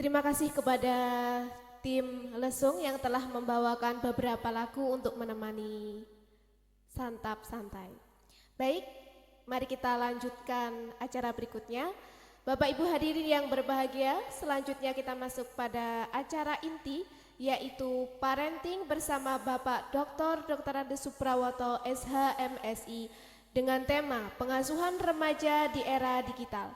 Terima kasih kepada tim Lesung yang telah membawakan beberapa lagu untuk menemani santap santai. Baik, mari kita lanjutkan acara berikutnya. Bapak Ibu hadirin yang berbahagia, selanjutnya kita masuk pada acara inti, yaitu parenting bersama Bapak Dr. Ade Suprawoto SHMSI dengan tema pengasuhan remaja di era digital.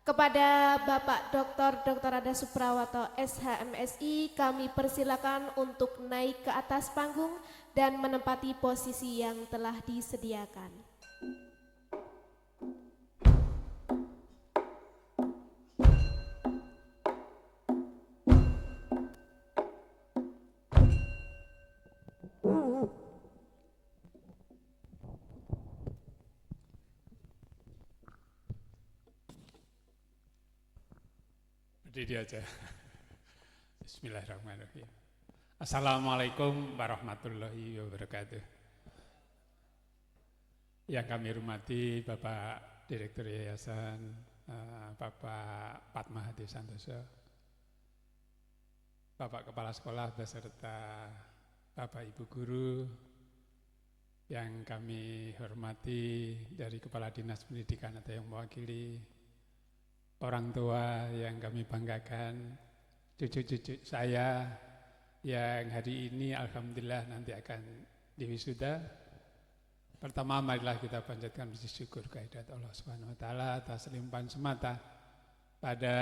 Kepada Bapak Dr. Ade Suprawoto SHMSI kami persilakan untuk naik ke atas panggung dan menempati posisi yang telah disediakan. Berdiri aja. Bismillahirrahmanirrahim. Assalamualaikum warahmatullahi wabarakatuh. Yang kami hormati Bapak Direktur Yayasan, Bapak Padmahadi Santoso, Bapak Kepala Sekolah beserta Bapak Ibu Guru, yang kami hormati dari Kepala Dinas Pendidikan atau yang mewakili, orang tua yang kami banggakan, cucu-cucu saya yang hari ini alhamdulillah nanti akan diwisuda. Pertama marilah kita panjatkan puji syukur kehadirat Allah Subhanahu wa taala atas limpahan semata. Pada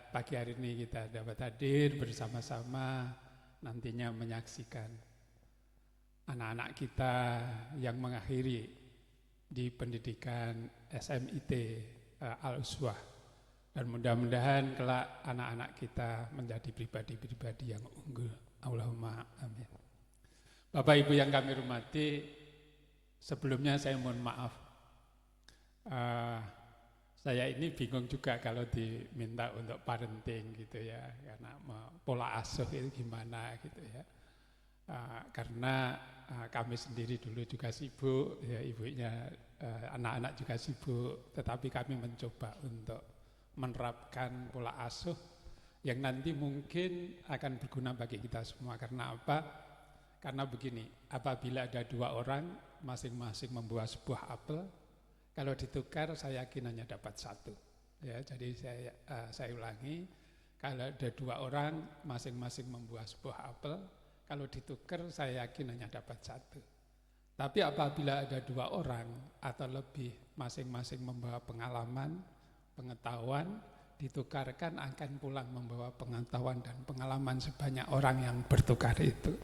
pagi hari ini kita dapat hadir bersama-sama nantinya menyaksikan anak-anak kita yang mengakhiri di pendidikan SMIT Al-Uswah. Dan mudah-mudahan kelak anak-anak kita menjadi pribadi-pribadi yang unggul. Allahumma amin. Bapak Ibu yang kami hormati, sebelumnya saya mohon maaf. Saya ini bingung juga kalau diminta untuk parenting gitu ya, karena pola asuh itu gimana gitu ya. Karena kami sendiri dulu juga sibuk, ya ibunya, anak-anak juga sibuk, tetapi kami mencoba untuk menerapkan pola asuh yang nanti mungkin akan berguna bagi kita semua. Karena apa? Karena begini, apabila ada dua orang masing-masing membawa sebuah apel, kalau ditukar saya yakin hanya dapat satu. Ya, jadi saya ulangi, kalau ada dua orang masing-masing membawa sebuah apel, kalau ditukar saya yakin hanya dapat satu. Tapi apabila ada dua orang atau lebih masing-masing membawa pengalaman, pengetahuan, ditukarkan akan pulang membawa pengetahuan dan pengalaman sebanyak orang yang bertukar itu.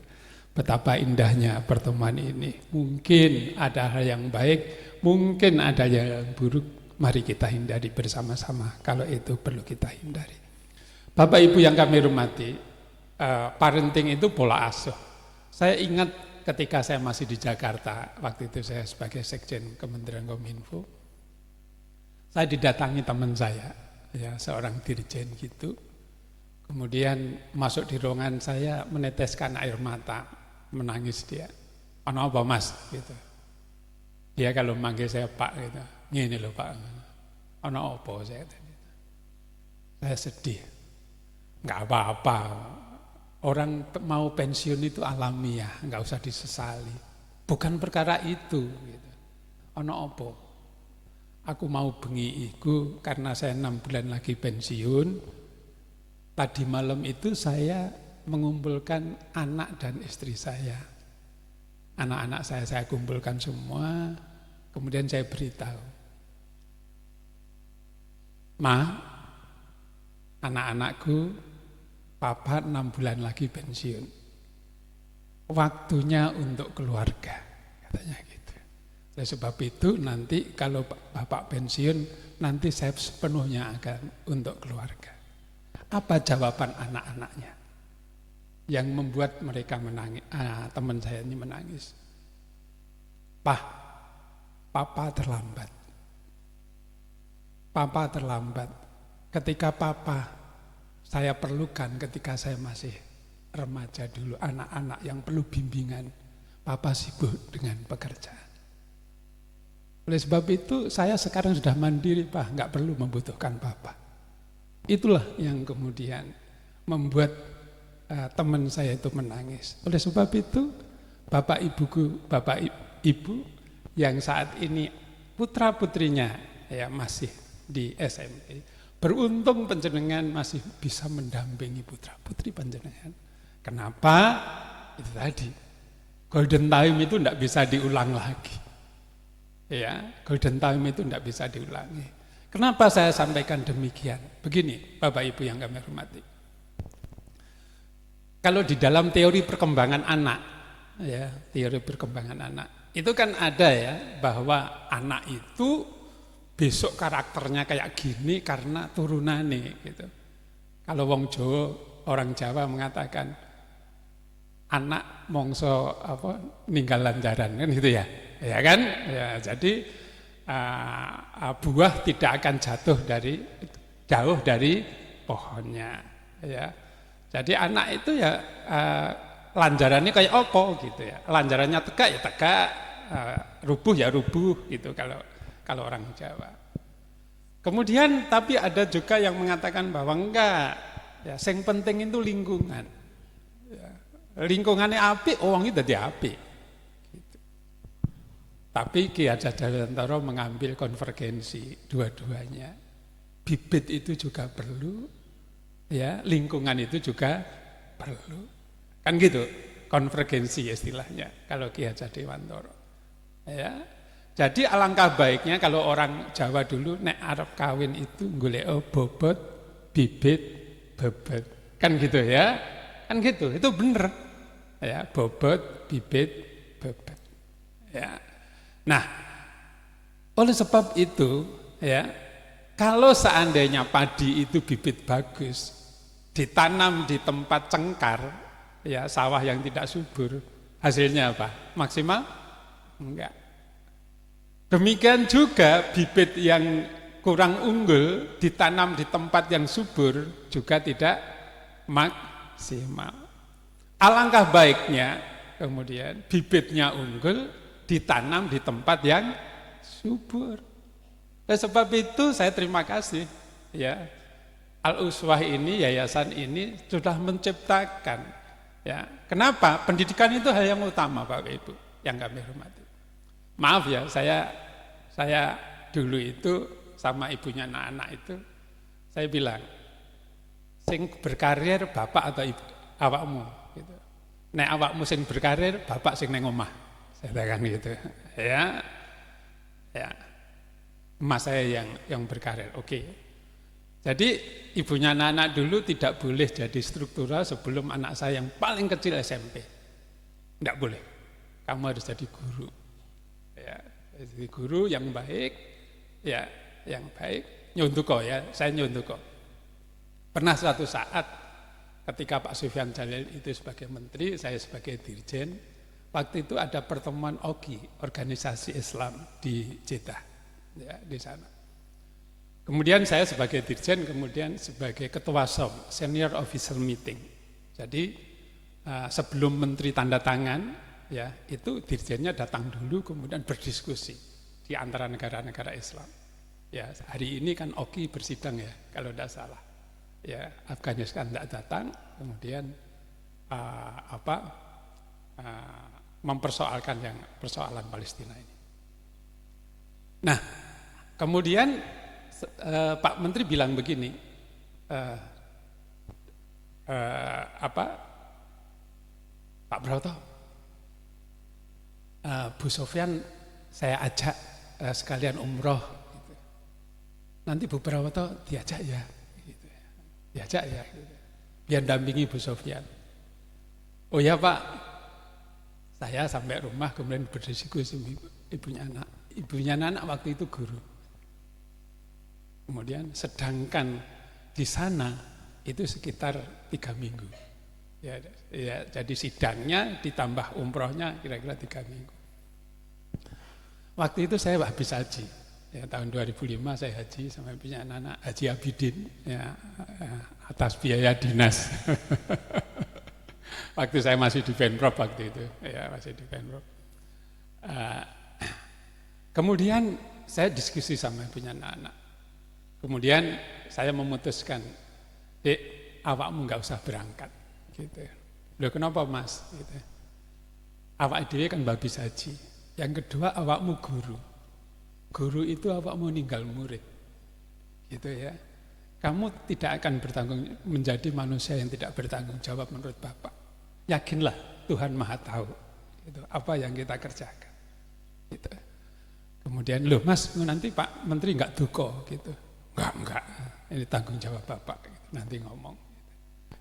Betapa indahnya pertemuan ini. Mungkin ada hal yang baik, mungkin ada yang buruk. Mari kita hindari bersama-sama kalau itu perlu kita hindari. Bapak Ibu yang kami hormati, parenting itu pola asuh. Saya ingat ketika saya masih di Jakarta, waktu itu saya sebagai Sekjen Kementerian Kominfo, saya didatangi teman saya, ya seorang dirjen gitu. Kemudian masuk di ruangan saya meneteskan air mata, menangis dia. "Ono apa Mas?" gitu. Dia kalau manggil saya Pak gitu. "Ngene lho Pak." "Ono apa?" saya tanya. Saya sedih. Enggak apa-apa. Orang mau pensiun itu alamiah, enggak usah disesali. Bukan perkara itu gitu. "Ono apa?" "Aku mau bengi iku karena saya 6 bulan lagi pensiun. Tadi malam itu saya mengumpulkan anak dan istri saya. Anak-anak saya kumpulkan semua, kemudian saya beritahu. Ma, anak-anakku, papa 6 bulan lagi pensiun. Waktunya untuk keluarga," katanya gitu. Oleh sebab itu nanti kalau bapak pensiun, nanti saya sepenuhnya akan untuk keluarga. Apa jawaban anak-anaknya yang membuat mereka menangis? Teman saya ini menangis. "Pak, papa terlambat. Papa terlambat. Ketika papa saya perlukan ketika saya masih remaja dulu, anak-anak yang perlu bimbingan, papa sibuk dengan pekerjaan. Oleh sebab itu saya sekarang sudah mandiri Pak, nggak perlu membutuhkan Bapak." Itulah yang kemudian membuat teman saya itu menangis. Oleh sebab itu, Bapak Ibu yang saat ini putra-putrinya ya masih di SMP, beruntung panjenengan masih bisa mendampingi putra-putri panjenengan. Kenapa? Itu tadi, golden time itu tidak bisa diulang lagi. Ya, golden time itu tidak bisa diulangi. Kenapa saya sampaikan demikian? Begini, Bapak Ibu yang kami hormati. Kalau di dalam teori perkembangan anak, ya, teori perkembangan anak, itu kan ada ya, bahwa anak itu besok karakternya kayak gini karena turunane gitu. Kalau orang Jawa mengatakan anak mongso ninggal lanjaran kan gitu ya. Ya kan? Ya, jadi buah tidak akan jauh dari pohonnya ya. Jadi anak itu ya lanjarannya kayak opo gitu ya. Lanjarannya tegak ya tegak, rubuh ya rubuh gitu kalau orang Jawa. Kemudian tapi ada juga yang mengatakan bahwa enggak, ya yang penting itu lingkungan. Ya, lingkungannya apik, orang itu jadi apik. Gitu. Tapi Ki Hajar Dewantara mengambil konvergensi dua-duanya. Bibit itu juga perlu, ya lingkungan itu juga perlu. Kan gitu, konvergensi istilahnya kalau Ki Hajar Dewantara. Ya. Jadi alangkah baiknya kalau orang Jawa dulu nek arep kawin itu golek bobot, bibit, bebet. Kan gitu ya. Kan gitu, itu bener. Ya, bobot, bibit, bebet. Ya. Nah, oleh sebab itu ya, kalau seandainya padi itu bibit bagus, ditanam di tempat cengkar, ya sawah yang tidak subur, hasilnya apa? Maksimal? Enggak. Demikian juga bibit yang kurang unggul ditanam di tempat yang subur juga tidak maksimal. Alangkah baiknya kemudian bibitnya unggul ditanam di tempat yang subur. Sebab itu saya terima kasih ya, Al-Uswah ini, yayasan ini sudah menciptakan ya. Kenapa? Pendidikan itu hal yang utama Bapak Ibu yang kami hormati. Maaf ya, saya dulu itu sama ibunya anak-anak itu saya bilang, sing berkarir bapak atau ibu, awakmu gitu. Nek awakmu sing berkarir, bapak sing neng omah. Saya katakan gitu. Ya. Ya. Emas saya yang berkarir. Oke. Jadi ibunya anak-anak dulu tidak boleh jadi struktural sebelum anak saya yang paling kecil SMP. Tidak boleh. Kamu harus jadi guru. Ya, jadi guru yang baik, ya, yang baik. Nyontuko ya, saya nyontuko. Pernah suatu saat ketika Pak Sufyan Jalil itu sebagai menteri, saya sebagai dirjen, waktu itu ada pertemuan OGI, Organisasi Islam di Jeddah, ya, di sana. Kemudian saya sebagai dirjen, kemudian sebagai ketua SOM, Senior Official Meeting. Jadi sebelum menteri tanda tangan, ya itu dirjennya datang dulu kemudian berdiskusi di antara negara-negara Islam. Ya hari ini kan OGI bersidang ya kalau tidak salah. Ya Afghanistan tidak datang, kemudian mempersoalkan yang persoalan Palestina ini. Nah kemudian Pak Menteri bilang begini, Pak Broto. Bu Sofyan saya ajak sekalian umroh gitu. Nanti Bu Broto diajak ya gitu. Diajak ya gitu. Biar dampingi Bu Sofyan. Oh ya Pak, saya sampai rumah kemudian berdiskusi ibunya anak waktu itu guru. Kemudian sedangkan di sana itu sekitar 3 minggu. Ya, jadi sidangnya ditambah umrohnya kira-kira 3 minggu. Waktu itu saya habis haji, ya, tahun 2005 saya haji sama punya anak-anak, Haji Abidin, ya, atas biaya dinas. Waktu saya masih di Pemprov waktu itu, ya masih di Pemprov. Kemudian saya diskusi sama punya anak-anak. Kemudian saya memutuskan, awakmu nggak usah berangkat, gitu. Loh kenapa Mas? Gitu. Awak dhewe kan babis haji. Yang kedua awakmu guru. Guru itu awakmu ninggal murid, gitu ya. Kamu tidak akan menjadi manusia yang tidak bertanggung jawab menurut Bapak. Yakinlah Tuhan Maha tahu, gitu, apa yang kita kerjakan. Gitu. Kemudian loh Mas, nanti Pak Menteri nggak duko, gitu. Enggak. Ini tanggung jawab Bapak, gitu. Nanti ngomong.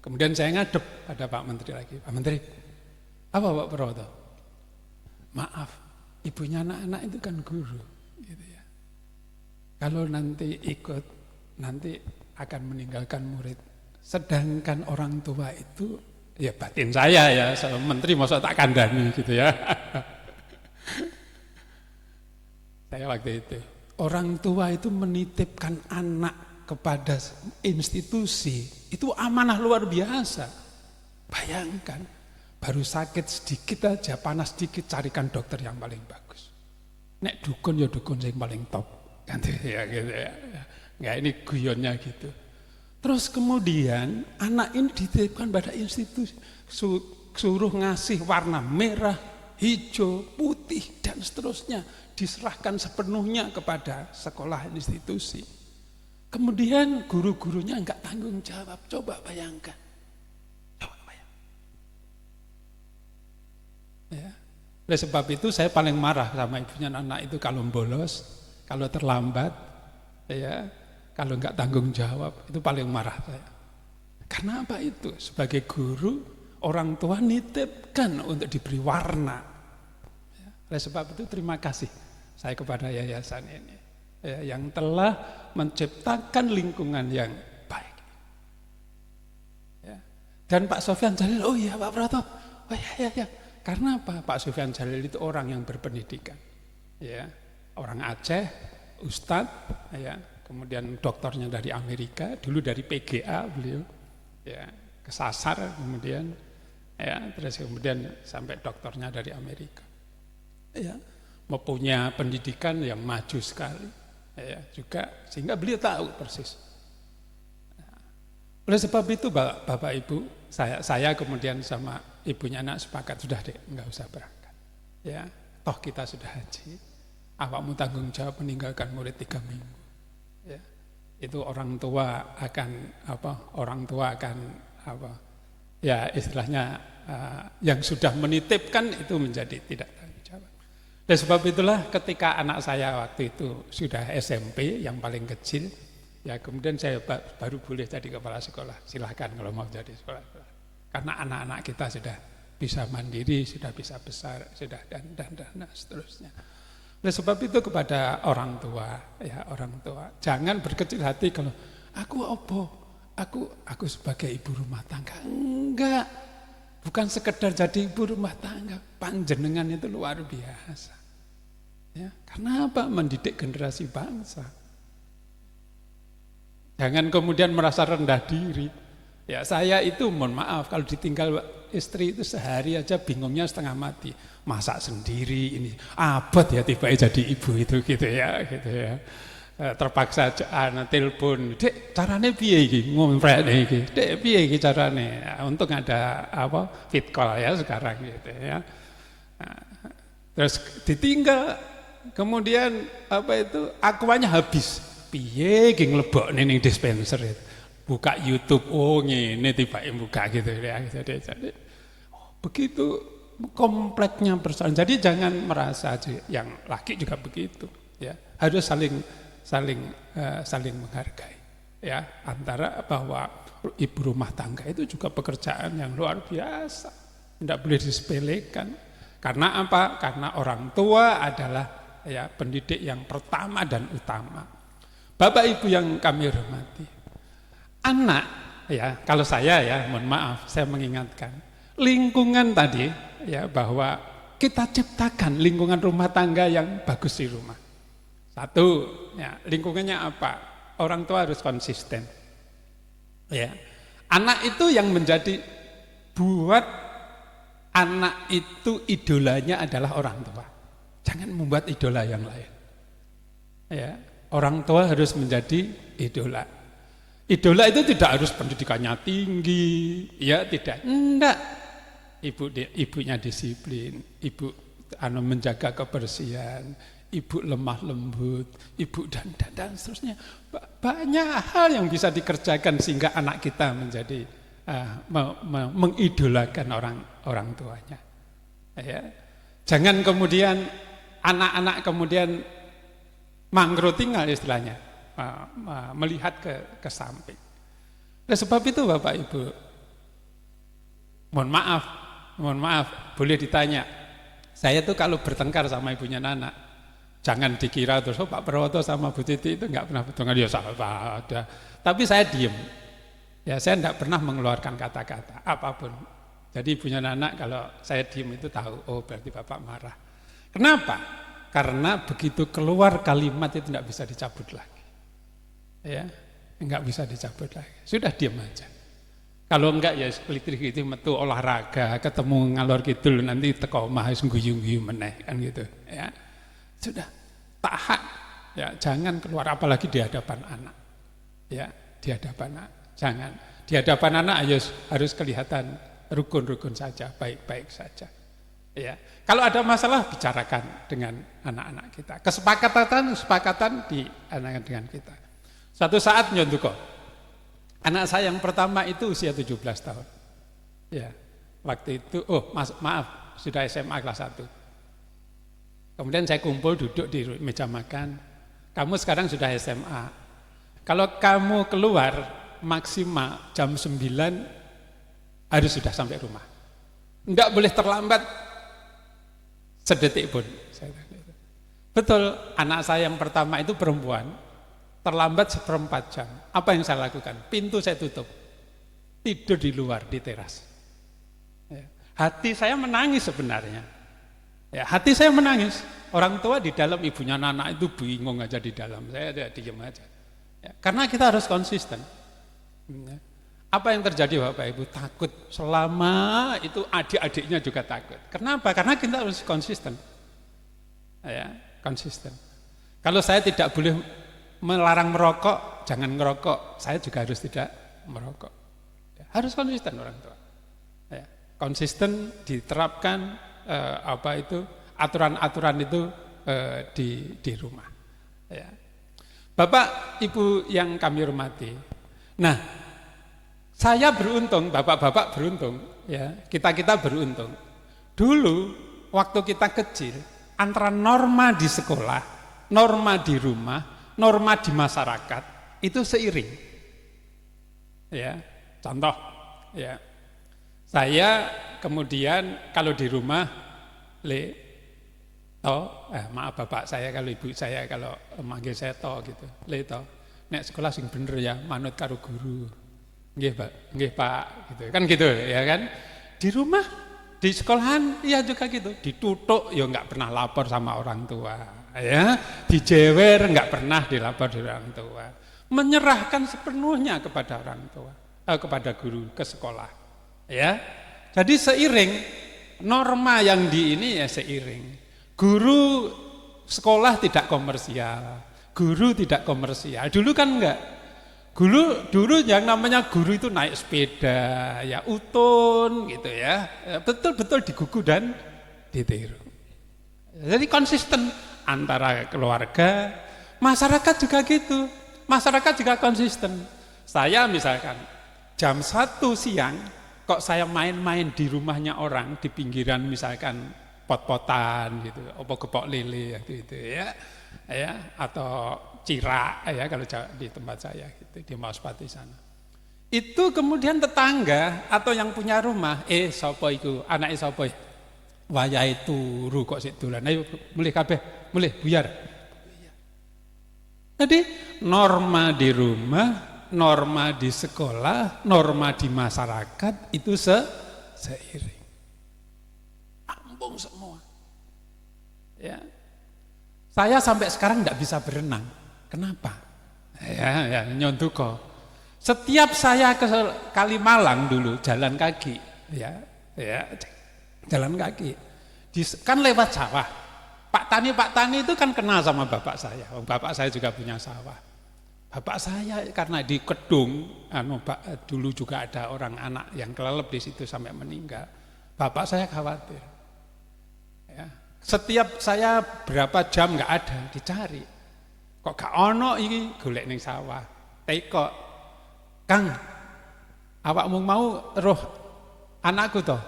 Kemudian saya ngadep pada Pak Menteri lagi. Pak Menteri, apa Pak Purwoto? Maaf, ibunya anak-anak itu kan guru, gitu ya. Kalau nanti ikut, nanti akan meninggalkan murid. Sedangkan orang tua itu, ya batin saya ya, saya menteri masa tak kandani gitu ya. Saya waktu itu, orang tua itu menitipkan anak kepada institusi, itu amanah luar biasa. Bayangkan, baru sakit sedikit aja, panas sedikit, carikan dokter yang paling bagus. Nek dukun ya dukun yang paling top, kan ya gitu ya. Nggak, ini guyonnya gitu. Terus kemudian anak ini dititipkan pada institusi, suruh ngasih warna merah, hijau, putih dan seterusnya, diserahkan sepenuhnya kepada sekolah institusi. Kemudian guru-gurunya enggak tanggung jawab. Coba bayangkan. Ya. Oleh sebab itu saya paling marah sama ibunya anak itu kalau bolos, kalau terlambat, ya, kalau enggak tanggung jawab, itu paling marah saya. Karena apa itu? Sebagai guru, orang tua nitipkan untuk diberi warna. Ya. Oleh sebab itu terima kasih saya kepada yayasan ini, ya, yang telah menciptakan lingkungan yang baik. Ya. Dan Pak Sofyan Jalil, oh iya Pak Prato, oh iya. Karena apa? Pak Sofyan Jalil itu orang yang berpendidikan, ya, orang Aceh, Ustadz, ya, kemudian doktornya dari Amerika, dulu dari PGA beliau, ya, kesasar kemudian, ya, terus kemudian sampai doktornya dari Amerika, ya, mempunyai pendidikan yang maju sekali. Ya, juga sehingga beliau tahu persis. Oleh sebab itu Bapak Ibu, saya kemudian sama ibunya anak sepakat, sudah deh, enggak usah berangkat. Ya, toh kita sudah haji. Awakmu tanggung jawab meninggalkan murid 3 minggu. Ya, itu orang tua akan apa? Orang tua akan apa? Ya istilahnya yang sudah menitipkan itu menjadi tidak. Dan sebab itulah ketika anak saya waktu itu sudah SMP yang paling kecil, ya kemudian saya baru boleh jadi kepala sekolah. Silahkan kalau mau jadi sekolah. Karena anak-anak kita sudah bisa mandiri, sudah bisa besar, sudah dan seterusnya. Oleh sebab itu kepada orang tua, ya orang tua, jangan berkecil hati kalau aku sebagai ibu rumah tangga. Enggak. Bukan sekedar jadi ibu rumah tangga, panjenengan itu luar biasa. Ya, karena apa? Mendidik generasi bangsa. Jangan kemudian merasa rendah diri. Ya saya itu mohon maaf kalau ditinggal istri itu sehari aja bingungnya setengah mati. Masak sendiri ini abot ya tiba jadi ibu itu gitu ya. Terpaksa telepon, "Dek, carane piye iki ngomprek iki? Dek, piye iki carane?" Untung ada fit call ya sekarang gitu ya. Terus ditinggal, kemudian akuannya habis. Piye iki nglebokne ning dispenser itu. Buka YouTube, oh ngene tibake buka gitu ya. Jadi begitu kompleksnya persoalan. Jadi jangan merasa yang laki juga begitu ya. Harus saling menghargai ya, antara bahwa ibu rumah tangga itu juga pekerjaan yang luar biasa, tidak boleh disepelekan. Karena apa? Karena orang tua adalah ya pendidik yang pertama dan utama. Bapak Ibu yang kami hormati, anak ya, kalau saya ya mohon maaf saya mengingatkan lingkungan tadi ya, bahwa kita ciptakan lingkungan rumah tangga yang bagus di rumah. Satu, ya, lingkungannya apa? Orang tua harus konsisten. Ya. Anak itu yang menjadi buat anak itu idolanya adalah orang tua. Jangan membuat idola yang lain. Ya, orang tua harus menjadi idola. Idola itu tidak harus pendidikannya tinggi, ya tidak. Enggak. Ibunya disiplin, ibu menjaga kebersihan, ibu lemah lembut, ibu dan seterusnya. Banyak hal yang bisa dikerjakan sehingga anak kita menjadi mengidolakan orang tuanya. Ya. Jangan kemudian anak-anak kemudian mangkrutinggal istilahnya, melihat ke samping. Oleh sebab itu Bapak Ibu, mohon maaf, boleh ditanya. Saya tuh kalau bertengkar sama ibunya Nana, jangan dikira terus Pak Prawoto sama Bu Titi itu enggak pernah bertengkar. Ya ada. Tapi saya diem. Ya saya enggak pernah mengeluarkan kata-kata apapun. Jadi ibunya Nana kalau saya diem itu tahu, oh berarti Bapak marah. Kenapa? Karena begitu keluar kalimat itu enggak bisa dicabut lagi. Ya, enggak bisa dicabut lagi. Sudah diam aja. Kalau enggak ya kelitih-kelitih metu olahraga, ketemu ngalor kidul nanti teko omah wis guyu-guyu meneh kan gitu, ya. Sudah tahan. Ya, jangan keluar apalagi di hadapan anak. Ya, di hadapan anak. Jangan. Di hadapan anak harus kelihatan rukun-rukun saja, baik-baik saja. Ya. Kalau ada masalah bicarakan dengan anak-anak kita. Kesepakatan di anak dengan kita. Suatu saat nyontuko, anak saya yang pertama itu usia 17 tahun. Ya, waktu itu, maaf, sudah SMA kelas 1. Kemudian saya kumpul duduk di meja makan. Kamu sekarang sudah SMA. Kalau kamu keluar maksimal jam 9 harus sudah sampai rumah. Enggak boleh terlambat sedetik pun. Betul, anak saya yang pertama itu perempuan. Terlambat 1/4 jam. Apa yang saya lakukan? Pintu saya tutup. Tidur di luar, di teras. Ya. Hati saya menangis sebenarnya. Ya, hati saya menangis. Orang tua di dalam, ibunya Nana itu bingung aja di dalam. Saya diam aja. Ya, karena kita harus konsisten. Ya. Apa yang terjadi Bapak Ibu? Takut. Selama itu adik-adiknya juga takut. Kenapa? Karena kita harus konsisten. Ya, konsisten. Kalau saya tidak boleh melarang merokok, jangan ngerokok. Saya juga harus tidak merokok. Ya, harus konsisten orang tua. Ya, konsisten diterapkan aturan-aturan itu di rumah. Ya. Bapak, Ibu yang kami hormati. Nah, saya beruntung, bapak-bapak beruntung, ya kita beruntung. Dulu waktu kita kecil, antara norma di sekolah, norma di rumah, norma di masyarakat itu seiring. Ya, contoh, ya. Saya kemudian kalau di rumah maaf bapak saya kalau ibu saya kalau manggil saya gitu. Nek sekolah sing bener ya, manut karo guru. Nggih Pak, gitu. Kan gitu ya kan. Di rumah, di sekolahan ya juga gitu. Ditutuk ya enggak pernah lapor sama orang tua. Ya, dijewer enggak pernah dilapor dari orang tua, menyerahkan sepenuhnya kepada orang tua, kepada guru ke sekolah, ya. Jadi seiring norma yang di ini ya seiring. Guru sekolah tidak komersial, guru tidak komersial. Dulu kan enggak. Dulu yang namanya guru itu naik sepeda, ya utun gitu ya, betul-betul digugu dan ditiru. Jadi konsisten. Antara keluarga, masyarakat juga gitu. Masyarakat juga konsisten. Saya misalkan jam 1 siang kok saya main-main di rumahnya orang di pinggiran misalkan pot-potan gitu, opo gepok lele gitu ya. Ya, atau cirak ya kalau di tempat saya gitu, di Mauspati sana. Itu kemudian tetangga atau yang punya rumah, sapa iku, anake sapa? Wayahe turu kok sik dolan. Ayo mulih kabeh, mulih buyar. Jadi norma di rumah, norma di sekolah, norma di masyarakat itu seiring. Ambung semua. Ya. Saya sampai sekarang tidak bisa berenang. Kenapa? Ya nyontuko. Setiap saya ke Kalimalang dulu jalan kaki, ya jalan kaki, kan lewat sawah. Pak Tani itu kan kenal sama bapak saya. Bapak saya juga punya sawah. Bapak saya karena di Kedung, dulu juga ada orang anak yang kelelep di situ sampai meninggal. Bapak saya khawatir. Ya. Setiap saya berapa jam nggak ada, dicari. Kok gak ono iki golek ning sawah. Teko, Kang, awakmu mau roh anakku toh?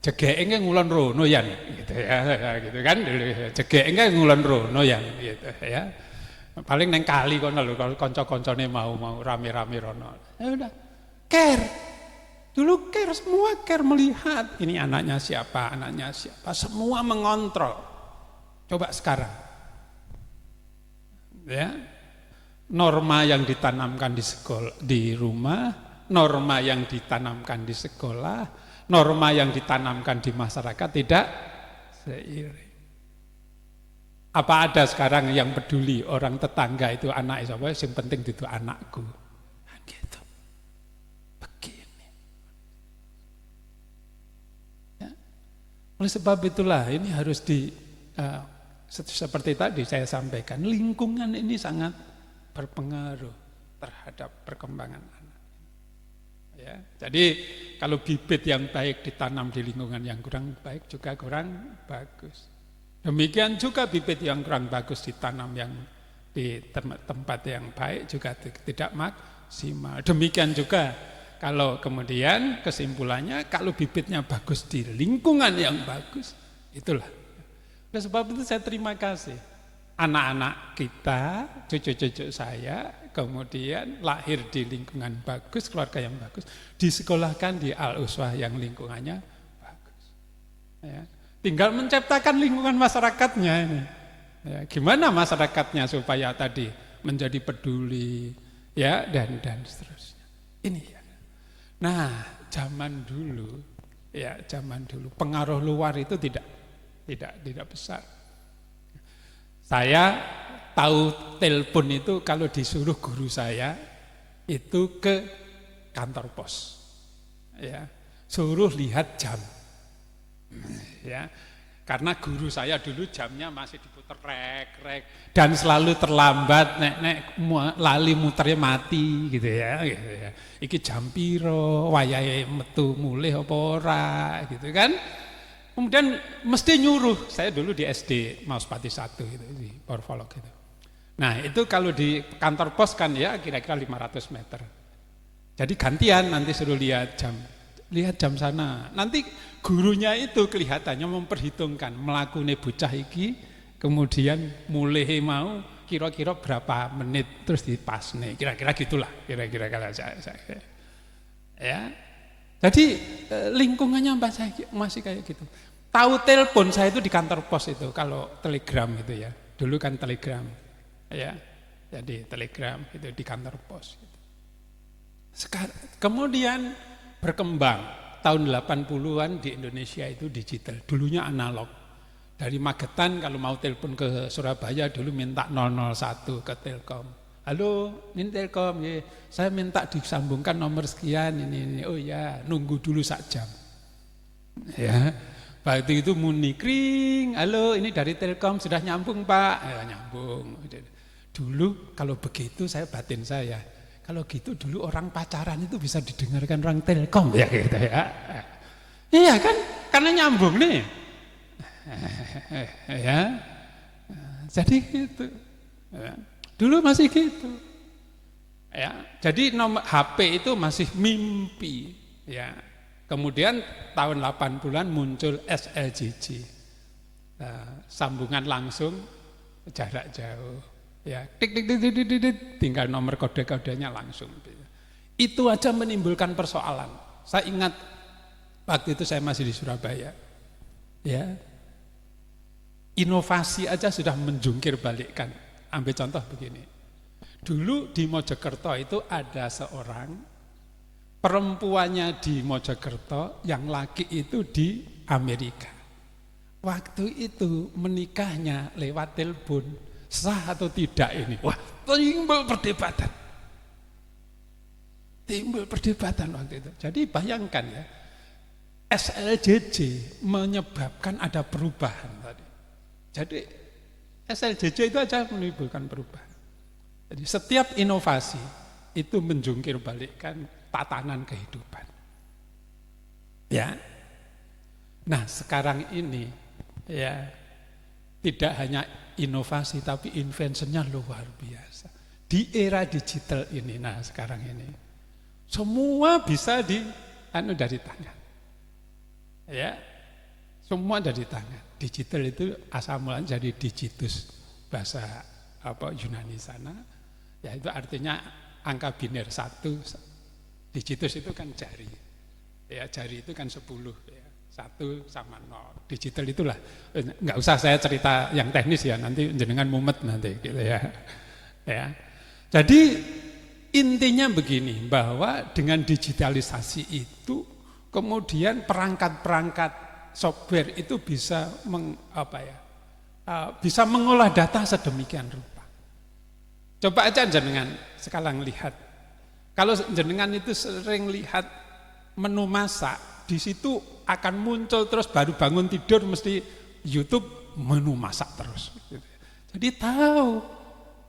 Jegeke ngulon rono yan, gitu ya, gitu kan dulu. Jegeke ngulon rono yan, gitu ya. Paling neng kali kono lho, kanca-kancane mau rame-rame rono. Ya udah, care. Dulu care, semua care melihat ini anaknya siapa, semua mengontrol. Coba sekarang. Ya. Norma yang ditanamkan di sekolah, di rumah, norma yang ditanamkan di sekolah, norma yang ditanamkan di masyarakat tidak seiring. Apa ada sekarang yang peduli orang tetangga itu anak siapa? Yang penting itu anakku. Gitu. Begini. Ya. Oleh sebab itulah ini harus seperti tadi saya sampaikan, lingkungan ini sangat berpengaruh terhadap perkembangan anak. Ya, jadi kalau bibit yang baik ditanam di lingkungan yang kurang baik juga kurang bagus. Demikian juga bibit yang kurang bagus ditanam yang di tempat yang baik juga tidak maksimal. Demikian juga kalau kemudian kesimpulannya kalau bibitnya bagus di lingkungan yang bagus, itulah. Oleh sebab itu saya terima kasih. Anak-anak kita, cucu-cucu saya, kemudian lahir di lingkungan bagus, keluarga yang bagus, disekolahkan di Al-Uswah yang lingkungannya bagus. Ya. Tinggal menciptakan lingkungan masyarakatnya ini. Ya, gimana masyarakatnya supaya tadi menjadi peduli, ya dan seterusnya. Ini ya. Nah, zaman dulu pengaruh luar itu tidak besar. Saya tahu telepon itu kalau disuruh guru saya itu ke kantor pos. Ya, suruh lihat jam. Ya, karena guru saya dulu jamnya masih diputer rek dan selalu terlambat, nek lali muternya mati gitu ya. Iki jam piro, wayahe metu mulih apa ora gitu kan. Kemudian mesti nyuruh, saya dulu di SD Mauspati 1 gitu, di Porvolog gitu. Nah itu kalau di kantor pos kan ya kira-kira 500 meter. Jadi gantian nanti suruh lihat jam sana. Nanti gurunya itu kelihatannya memperhitungkan melakune bocah iki, kemudian mulai mau kira-kira berapa menit terus dipasne. Kira-kira gitulah, kira-kira kalau saya. Ya. Jadi lingkungannya masih kayak gitu. Tahu telepon saya itu di kantor pos itu kalau telegram itu ya. Dulu kan telegram. Ya. Jadi telegram itu di kantor pos gitu. Kemudian berkembang tahun 80-an di Indonesia itu digital. Dulunya analog. Dari Magetan kalau mau telepon ke Surabaya dulu minta 001 ke Telkom. Halo, ini Telkom, ya. Saya minta disambungkan nomor sekian ini. Oh ya, nunggu dulu sak jam. Ya. Waktu itu muni kring, halo ini dari Telkom sudah nyambung Pak. Ya, nyambung. Dulu kalau begitu saya batin saya. Kalau gitu dulu orang pacaran itu bisa didengarkan orang Telkom ya gitu ya. Iya kan? Karena nyambung nih. Ya. Jadi gitu. Ya. Dulu masih gitu. Ya. Jadi nomor HP itu masih mimpi ya. Kemudian tahun 80-an muncul SLJJ. Sambungan langsung jarak jauh. Ya, tik, tinggal nomor kode-kodenya langsung. Itu aja menimbulkan persoalan. Saya ingat waktu itu saya masih di Surabaya. Ya, inovasi aja sudah menjungkir balikkan. Ambil contoh begini. Dulu di Mojokerto itu ada seorang perempuannya di Mojokerto, yang laki itu di Amerika. Waktu itu menikahnya lewat telepon. Sah atau tidak ini? Wah, timbul perdebatan. Timbul perdebatan waktu itu. Jadi bayangkan ya, SLJJ menyebabkan ada perubahan tadi. Jadi SLJJ itu aja menimbulkan perubahan. Jadi setiap inovasi itu menjungkir balikkan tatanan kehidupan. Ya. Nah, sekarang ini ya tidak hanya inovasi tapi inventionnya luar biasa. Di era digital ini, nah sekarang ini semua bisa dari tangan. Ya. Semua dari tangan. Digital itu asal mulanya dari digitus, bahasa Yunani sana. Ya itu artinya angka biner 1. Digitus itu kan jari. Ya, jari itu kan 10 ya. 1 sama 0. Digital itulah. Enggak usah saya cerita yang teknis ya, nanti jenengan mumet nanti gitu ya. Ya. Jadi intinya begini, bahwa dengan digitalisasi itu kemudian perangkat-perangkat software itu bisa bisa mengolah data sedemikian rupa. Coba aja jenengan sekarang lihat. Kalau jenengan itu sering lihat menu masak, di situ akan muncul terus baru bangun tidur mesti YouTube menu masak terus. Jadi tahu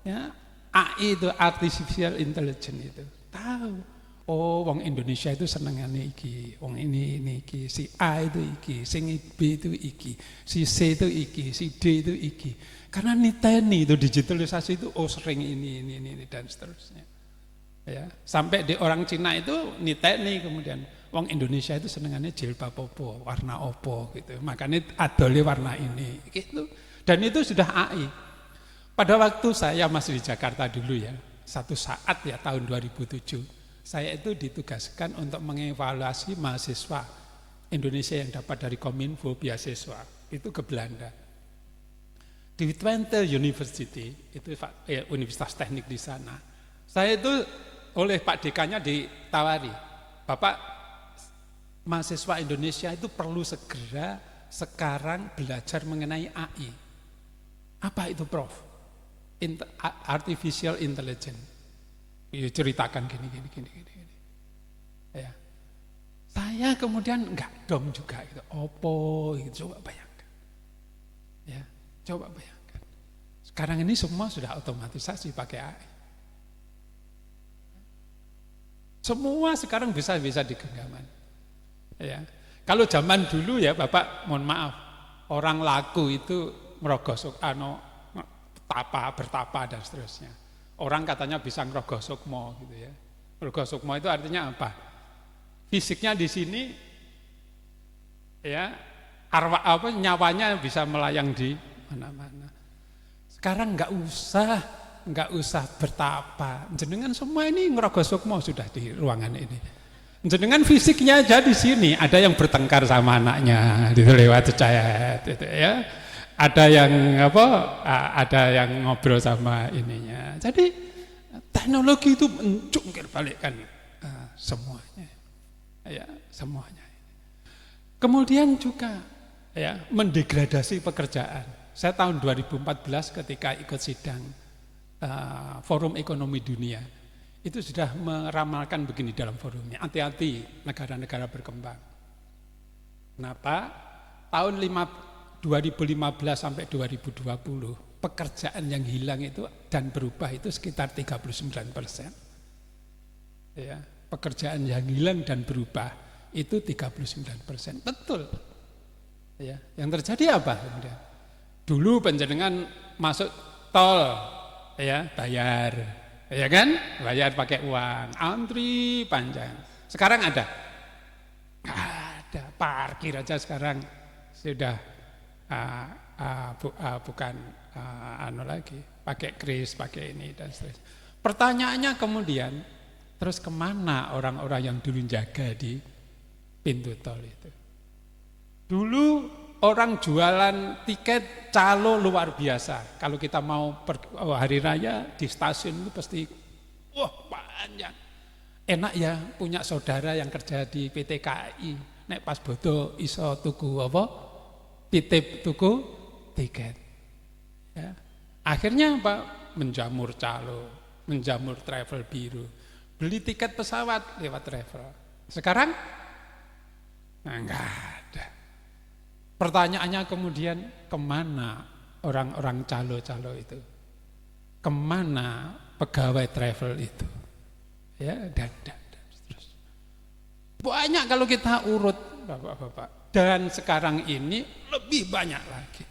ya, AI itu artificial intelligence itu tahu. Oh, wong Indonesia itu senengane iki, wong ini iki, si A itu iki, sing B itu iki, si C itu iki, si D itu iki. Karena niteni itu digitalisasi itu sering ini dan seterusnya. Ya, sampai di orang Cina itu niteni kemudian wong Indonesia itu senengane jilbab opo, warna opo gitu. Makanya adole warna ini gitu. Dan itu sudah AI. Pada waktu saya masih di Jakarta dulu ya, satu saat ya tahun 2007. Saya itu ditugaskan untuk mengevaluasi mahasiswa Indonesia yang dapat dari Kominfo beasiswa itu ke Belanda. Di Twente University, itu Universitas Teknik di sana. Saya itu oleh Pak Dekannya ditawari, Bapak mahasiswa Indonesia itu perlu segera sekarang belajar mengenai AI. Apa itu Prof? Artificial Intelligence. Ya, ceritakan gini. Ya. Saya kemudian enggak dong juga gitu. Opo gitu, coba bayangkan. Ya, coba bayangkan. Sekarang ini semua sudah otomatisasi pakai AI. Semua sekarang bisa digenggaman. Ya. Kalau zaman dulu ya Bapak, mohon maaf, orang laku itu merogosok bertapa dan seterusnya. Orang katanya bisa ngerogoh sukmo gitu ya. Ngerogoh sukmo itu artinya apa? Fisiknya di sini ya, nyawanya bisa melayang di mana-mana. Sekarang enggak usah bertapa. Jenengan semua ini ngerogoh sukmo sudah di ruangan ini. Jenengan fisiknya aja di sini, ada yang bertengkar sama anaknya gitu lewat chat gitu ya. Ada yang ngobrol sama ininya. Jadi teknologi itu menjungkir balikkan semuanya. Ya, semuanya. Kemudian juga ya, mendegradasi pekerjaan. Saya tahun 2014 ketika ikut sidang Forum Ekonomi Dunia, itu sudah meramalkan begini dalam forumnya, hati-hati negara-negara berkembang. Kenapa? Tahun 2015 sampai 2020 pekerjaan yang hilang itu dan berubah itu sekitar 39%. Ya, pekerjaan yang hilang dan berubah itu 39%. Betul. Ya, yang terjadi apa kemudian? Dulu panjenengan masuk tol ya, bayar. Ya kan? Bayar pakai uang, antri panjang. Sekarang ada? Ada, parkir aja sekarang sudah bukan lagi, pakai kris, pakai ini dan seterusnya. Pertanyaannya kemudian, terus kemana orang-orang yang dulu jaga di pintu tol itu? Dulu orang jualan tiket calo luar biasa. Kalau kita mau hari raya di stasiun itu pasti panjang. Enak ya punya saudara yang kerja di PT KAI. Nek pas bodo iso tuku titip tuku tiket. Ya. Akhirnya apa? Menjamur calo, menjamur travel biru, beli tiket pesawat lewat travel. Sekarang enggak ada. Pertanyaannya kemudian kemana orang-orang calo-calo itu? Kemana pegawai travel itu. Ya, dan terus. Banyak kalau kita urut, Bapak-bapak. Dan sekarang ini lebih banyak lagi.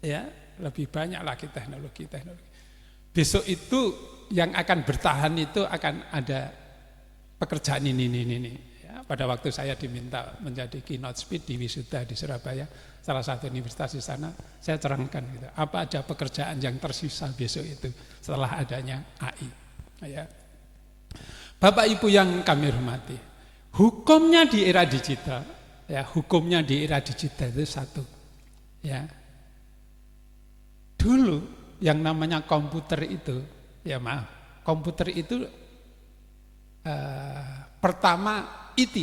Ya, lebih banyak lagi teknologi. Besok itu yang akan bertahan itu akan ada pekerjaan ini. Ya, pada waktu saya diminta menjadi keynote speech di Wisuda di Surabaya, salah satu universitas di sana, saya terangkan gitu, apa aja pekerjaan yang tersisa besok itu setelah adanya AI. Ya. Bapak Ibu yang kami hormati, hukumnya di era digital, ya hukumnya di era digital itu satu, ya. Dulu yang namanya komputer itu, ya maaf, komputer itu pertama IT.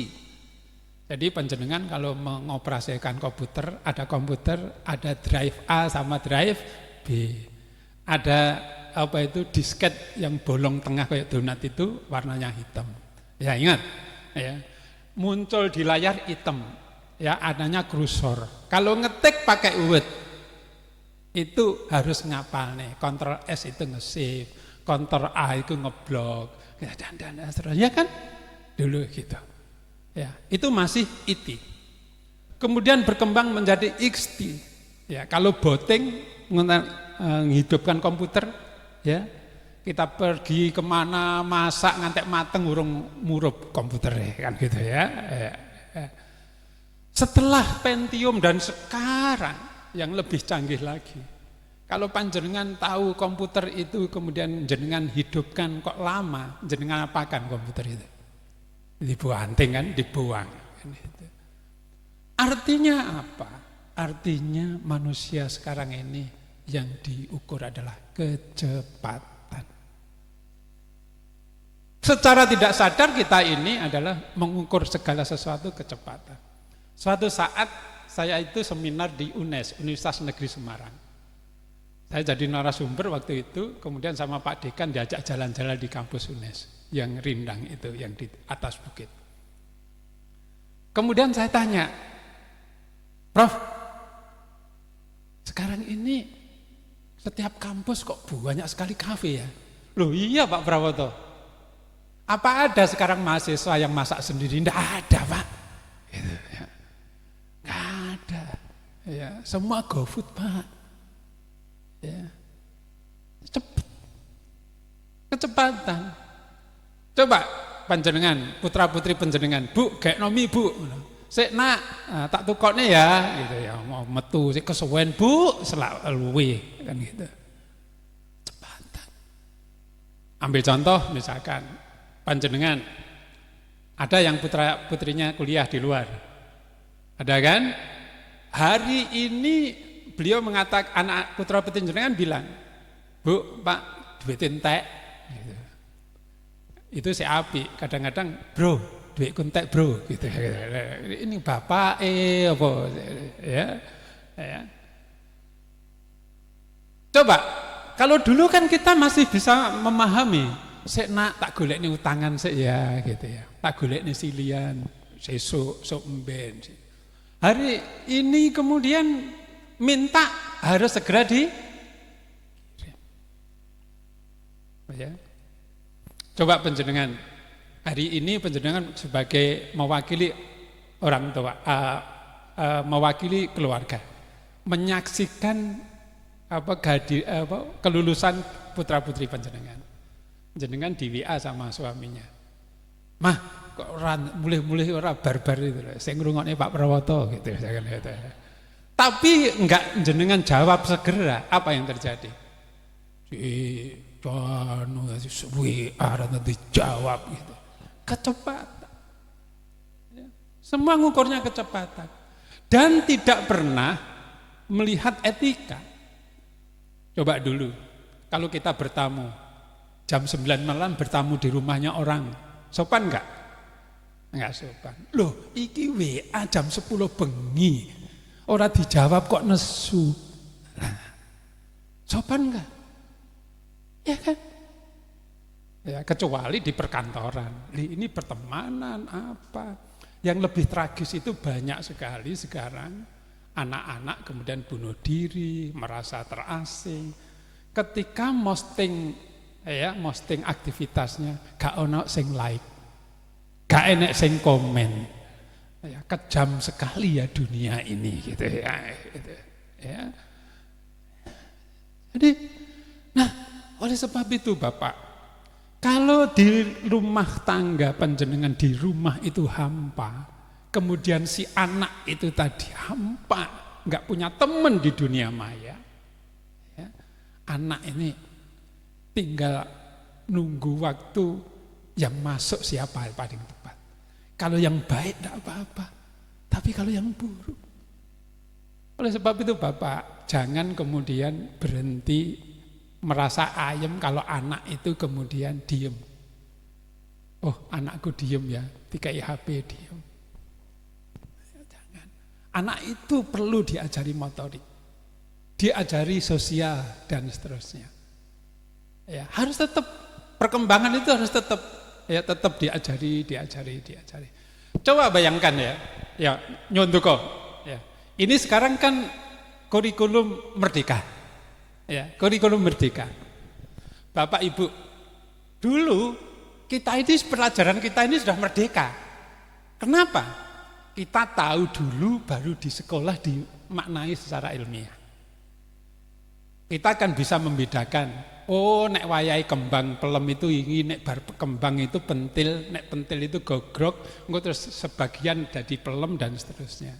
Jadi panjenengan kalau mengoperasikan komputer, ada drive A sama drive B. Ada apa itu disket yang bolong tengah kayak donat itu warnanya hitam. Ya ingat, ya. Muncul di layar hitam. Ya adanya kursor. Kalau ngetik pakai Word itu harus ngapal nih. Ctrl S itu nge-save, Ctrl A itu ngeblok. Ya, dan seterusnya kan dulu gitu. Ya, itu masih IT. Kemudian berkembang menjadi XT. Ya, kalau booting menghidupkan komputer, ya kita pergi kemana masak ngantek mateng urung murup komputer kan gitu ya. Setelah Pentium dan sekarang yang lebih canggih lagi. Kalau panjenengan tahu komputer itu kemudian jenengan hidupkan kok lama, jenengan apakan komputer itu? Dibuanting kan, dibuang. Artinya apa? Artinya manusia sekarang ini yang diukur adalah kecepatan. Secara tidak sadar kita ini adalah mengukur segala sesuatu kecepatan. Suatu saat saya itu seminar di UNES, Universitas Negeri Semarang. Saya jadi narasumber waktu itu, kemudian sama Pak Dekan diajak jalan-jalan di kampus UNES yang rindang itu, yang di atas bukit. Kemudian saya tanya, Prof, sekarang ini setiap kampus kok banyak sekali kafe ya? Loh iya Pak Prawoto, apa ada sekarang mahasiswa yang masak sendiri? Tidak ada Pak. Gitu, ya. Nggak ada. Ya, semua GoFood Pak. Ya. Cepat. Kecepatan. Coba panjenengan, putra-putri panjenengan, Bu, gek nomi Bu. Sik nak, tak tukokne ya, gitu ya. Mau metu sik kesuwen Bu, selak luwe kan gitu. Cepatan. Ambil contoh misalkan panjenengan ada yang putra-putrinya kuliah di luar. Ada kan? Hari ini beliau mengatakan, anak putra putri jenengan bilang, Bu, Pak, duit entek. Gitu. Itu si api. Kadang-kadang, bro, duit kuntek bro. Gitu. Ini bapak, apa? Ya. Coba, kalau dulu kan kita masih bisa memahami, sik nak tak golek nih utangan sik ya, gitu ya. Tak golek nih silian, sesuk, sok mben. Hari ini kemudian minta harus segera di ya. Coba panjenengan hari ini panjenengan sebagai mewakili orang tua, mewakili keluarga, menyaksikan kelulusan putra-putri panjenengan. Jenengan di WA sama suaminya. Mah, kok mulih-mulih ora barbar itu lho. Sing ngrungokne Pak Prawoto gitu. Tapi enggak jenengan jawab segera, apa yang terjadi? WA nanti dijawab gitu. Kecepatan. Semua ngukurnya kecepatan. Dan tidak pernah melihat etika. Coba dulu, kalau kita bertamu, jam 9 malam bertamu di rumahnya orang, sopan enggak? Enggak sopan. Loh, iki WA jam 10 bengi. Ora dijawab kok nesu. Nah, sopan enggak? Ya kan? Ya, kecuali di perkantoran. Ini pertemanan apa? Yang lebih tragis itu banyak sekali sekarang anak-anak kemudian bunuh diri, merasa terasing. Ketika posting ya posting aktivitasnya, gak ono sing like, gak enek sing komen. Ya, kejam sekali ya dunia ini gitu ya. Gitu, ya. Jadi, nah oleh sebab itu Bapak, kalau di rumah tangga panjenengan di rumah itu hampa, kemudian si anak itu tadi hampa, nggak punya teman di dunia maya, ya, anak ini tinggal nunggu waktu yang masuk siapa yang paling tepat. Kalau yang baik tidak apa-apa, tapi kalau yang buruk. Oleh sebab itu Bapak, jangan kemudian berhenti merasa ayem kalau anak itu kemudian diem. Oh, anakku diem ya, dikai HP diem. Jangan. Anak itu perlu diajari motorik, diajari sosial dan seterusnya. Ya, harus tetap perkembangan itu harus tetap ya tetap diajari. Coba bayangkan ya nyontuko ya. Ini sekarang kan kurikulum merdeka. Ya, kurikulum merdeka. Bapak Ibu, dulu kita ini pelajaran kita ini sudah merdeka. Kenapa? Kita tahu dulu baru di sekolah dimaknai secara ilmiah. Kita akan bisa membedakan, oh nek wayai kembang pelem itu ini, nek bar kembang itu pentil, nek pentil itu gogrok, engko terus sebagian jadi pelem dan seterusnya.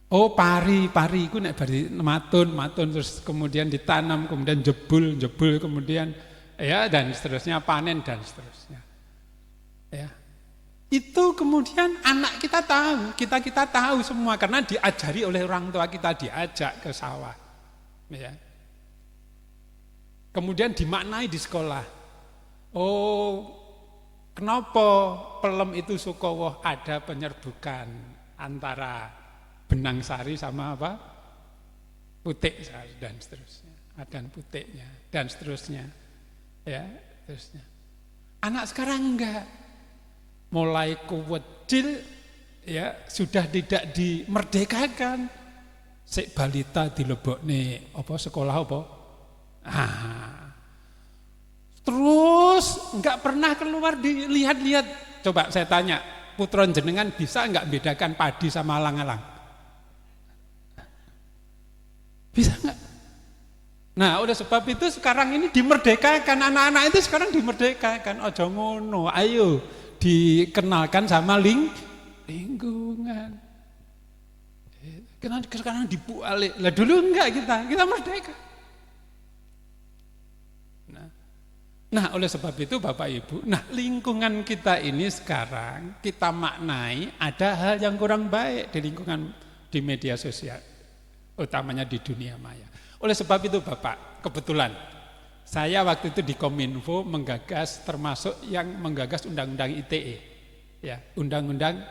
Oh pari itu nek bari matun terus kemudian ditanam, kemudian jebul kemudian ya dan seterusnya panen dan seterusnya. Ya. Itu kemudian anak kita tahu, kita tahu semua karena diajari oleh orang tua kita, diajak ke sawah. Ya. Kemudian dimaknai di sekolah. Oh, kenapa pelem itu Sukowo ada penyerbukan antara benang sari sama apa? Putik sari dan seterusnya. Adan putiknya dan seterusnya. Ya, terusnya. Anak sekarang enggak. Mulai kuwedil ya sudah tidak dimerdekakan. Sik balita dilebokne apa sekolah apa? Terus enggak pernah keluar dilihat-lihat. Coba saya tanya, putra jenengan bisa enggak bedakan padi sama alang-alang? Bisa enggak? Nah, oleh sebab itu sekarang ini dimerdekakan, anak-anak itu sekarang dimerdekakan. Ojo ngono, ayo dikenalkan sama lingkungan. Karena sekarang dibualik. Lah dulu enggak kita merdeka. Nah, oleh sebab itu Bapak Ibu, nah lingkungan kita ini sekarang kita maknai ada hal yang kurang baik di lingkungan di media sosial, utamanya di dunia maya. Oleh sebab itu Bapak, kebetulan saya waktu itu di Kominfo menggagas termasuk yang menggagas undang-undang ITE, ya, undang-undang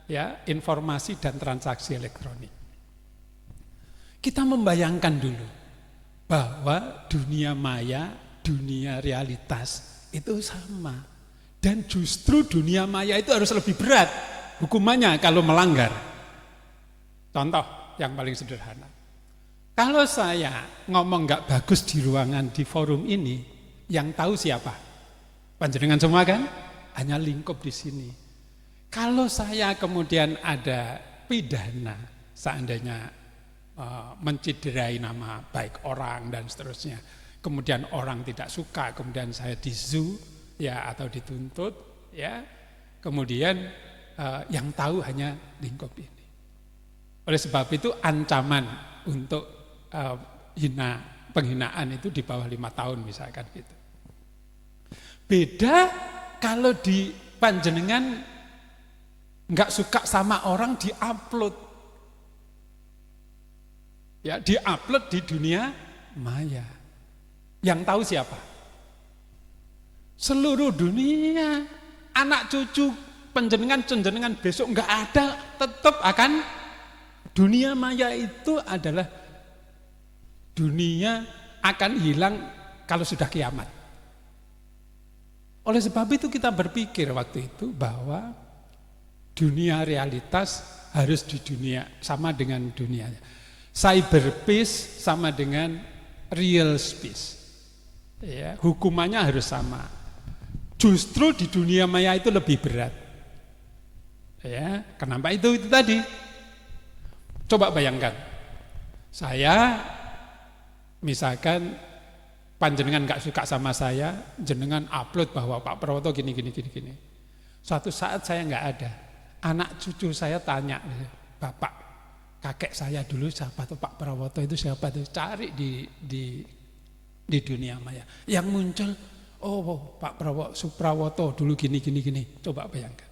ya informasi dan transaksi elektronik. Kita membayangkan dulu bahwa dunia maya, dunia realitas itu sama. Dan justru dunia maya itu harus lebih berat hukumannya kalau melanggar. Contoh yang paling sederhana. Kalau saya ngomong nggak bagus di ruangan di forum ini, yang tahu siapa? Panjenengan semua kan? Hanya lingkup di sini. Kalau saya kemudian ada pidana, seandainya menciderai nama baik orang dan seterusnya, kemudian orang tidak suka, kemudian saya dizu ya atau dituntut ya, kemudian yang tahu hanya lingkup ini. Oleh sebab itu ancaman untuk penghinaan itu di bawah 5 tahun misalkan gitu. Beda kalau di panjenengan nggak suka sama orang diupload, ya diupload di dunia maya. Yang tahu siapa? Seluruh dunia. Anak cucu penjenengan besok nggak ada, tetap akan dunia maya itu adalah dunia akan hilang kalau sudah kiamat. Oleh sebab itu kita berpikir waktu itu bahwa dunia realitas harus di dunia sama dengan dunianya. Cyber space sama dengan real space. Ya, hukumannya harus sama. Justru di dunia maya itu lebih berat. Ya, kenapa itu tadi? Coba bayangkan. Saya misalkan panjenengan nggak suka sama saya, jenengan upload bahwa Pak Prawoto gini. Suatu saat saya nggak ada, anak cucu saya tanya, Bapak, kakek saya dulu siapa tuh Pak Prawoto itu siapa tuh? Cari di dunia maya. Yang muncul, oh Pak Suprawoto dulu gini. Coba bayangkan.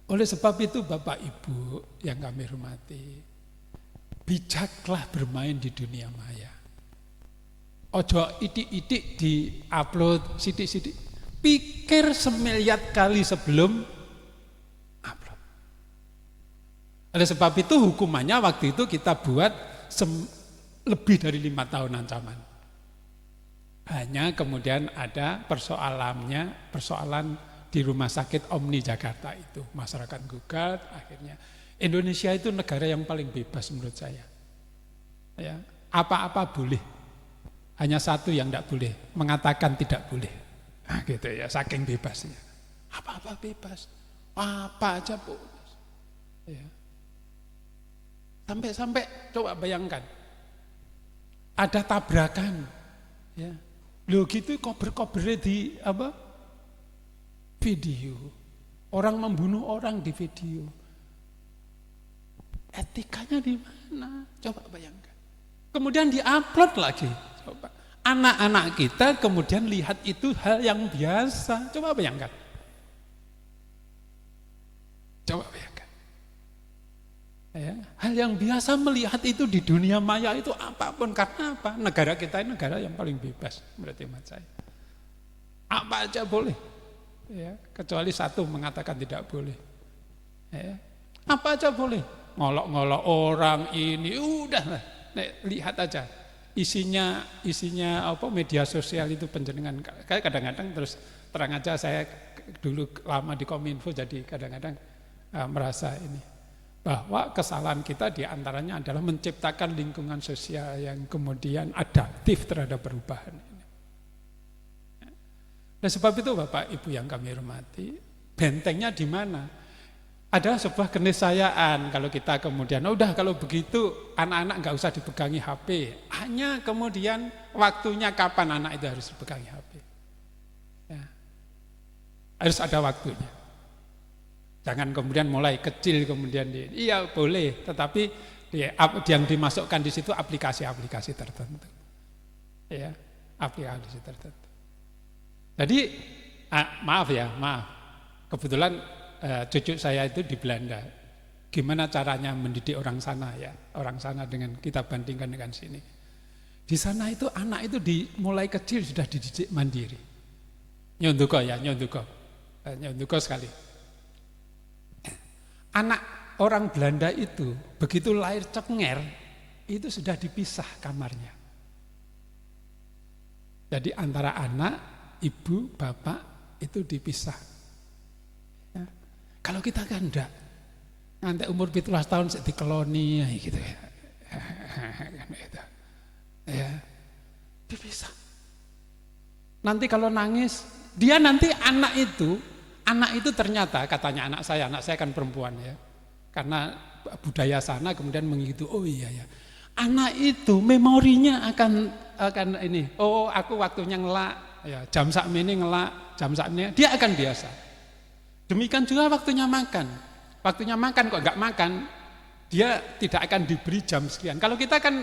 Oleh sebab itu Bapak Ibu yang kami hormati, bijaklah bermain di dunia maya. Ojo idik-idik di-upload sidik-sidik. Pikir semiliar kali sebelum upload. Oleh sebab itu hukumannya waktu itu kita buat lebih dari 5 tahun ancaman. Hanya kemudian ada persoalan di Rumah Sakit Omni Jakarta itu. Masyarakat gugat, akhirnya Indonesia itu negara yang paling bebas menurut saya. Ya, apa-apa boleh. Hanya satu yang tidak boleh, mengatakan tidak boleh. Nah, gitu ya, saking bebasnya. Apa-apa bebas, apa aja bebas. Ya. Sampai coba bayangkan, ada tabrakan, ya. Loh gitu kober-kobernya di apa? Video. Orang membunuh orang di video. Etikanya di mana? Coba bayangkan. Kemudian diupload lagi. Coba. Anak-anak kita kemudian lihat itu hal yang biasa. Coba bayangkan. Coba bayangkan. Ya, hal yang biasa melihat itu di dunia maya itu apapun. Karena apa? Negara kita ini negara yang paling bebas menurut hemat saya. Apa aja boleh. Ya, kecuali satu mengatakan tidak boleh. Ya, apa aja boleh. Ngolok-ngolok orang ini udah lah. Lihat aja. Isinya apa media sosial itu penjenengan kayak kadang-kadang terus terang aja saya dulu lama di Kominfo jadi kadang-kadang merasa ini bahwa kesalahan kita diantaranya adalah menciptakan lingkungan sosial yang kemudian adaptif terhadap perubahan ini. Nah, sebab itu Bapak Ibu yang kami hormati, bentengnya di mana? Ada sebuah keniscayaan kalau kita kemudian, udah kalau begitu anak-anak nggak usah dipegangi HP. Hanya kemudian waktunya kapan anak itu harus dipegangi HP. Ya. Harus ada waktunya. Jangan kemudian mulai kecil kemudian iya boleh, tetapi yang dimasukkan di situ aplikasi-aplikasi tertentu. Ya, aplikasi tertentu. Jadi maaf. Kebetulan cucu saya itu di Belanda. Gimana caranya mendidik orang sana ya? Orang sana dengan kita bandingkan dengan sini. Di sana itu anak itu mulai kecil sudah dididik mandiri. Nyonduko sekali. Anak orang Belanda itu begitu lahir cenger itu sudah dipisah kamarnya. Jadi antara anak, ibu, bapak itu dipisah. Kalau kita kan enggak, nanti umur 17 tahun dikeloni gitu ya. Ya, dipisah. Nanti kalau nangis, dia nanti anak itu ternyata katanya anak saya kan perempuan ya. Karena budaya sana kemudian mengikuti, oh iya ya. Anak itu memorinya akan ini, oh aku waktunya ngelak, ya jam sakmene ngelak, jam sakmene dia akan biasa. Demikian juga waktunya makan. Waktunya makan kok enggak makan, dia tidak akan diberi jam sekian. Kalau kita kan,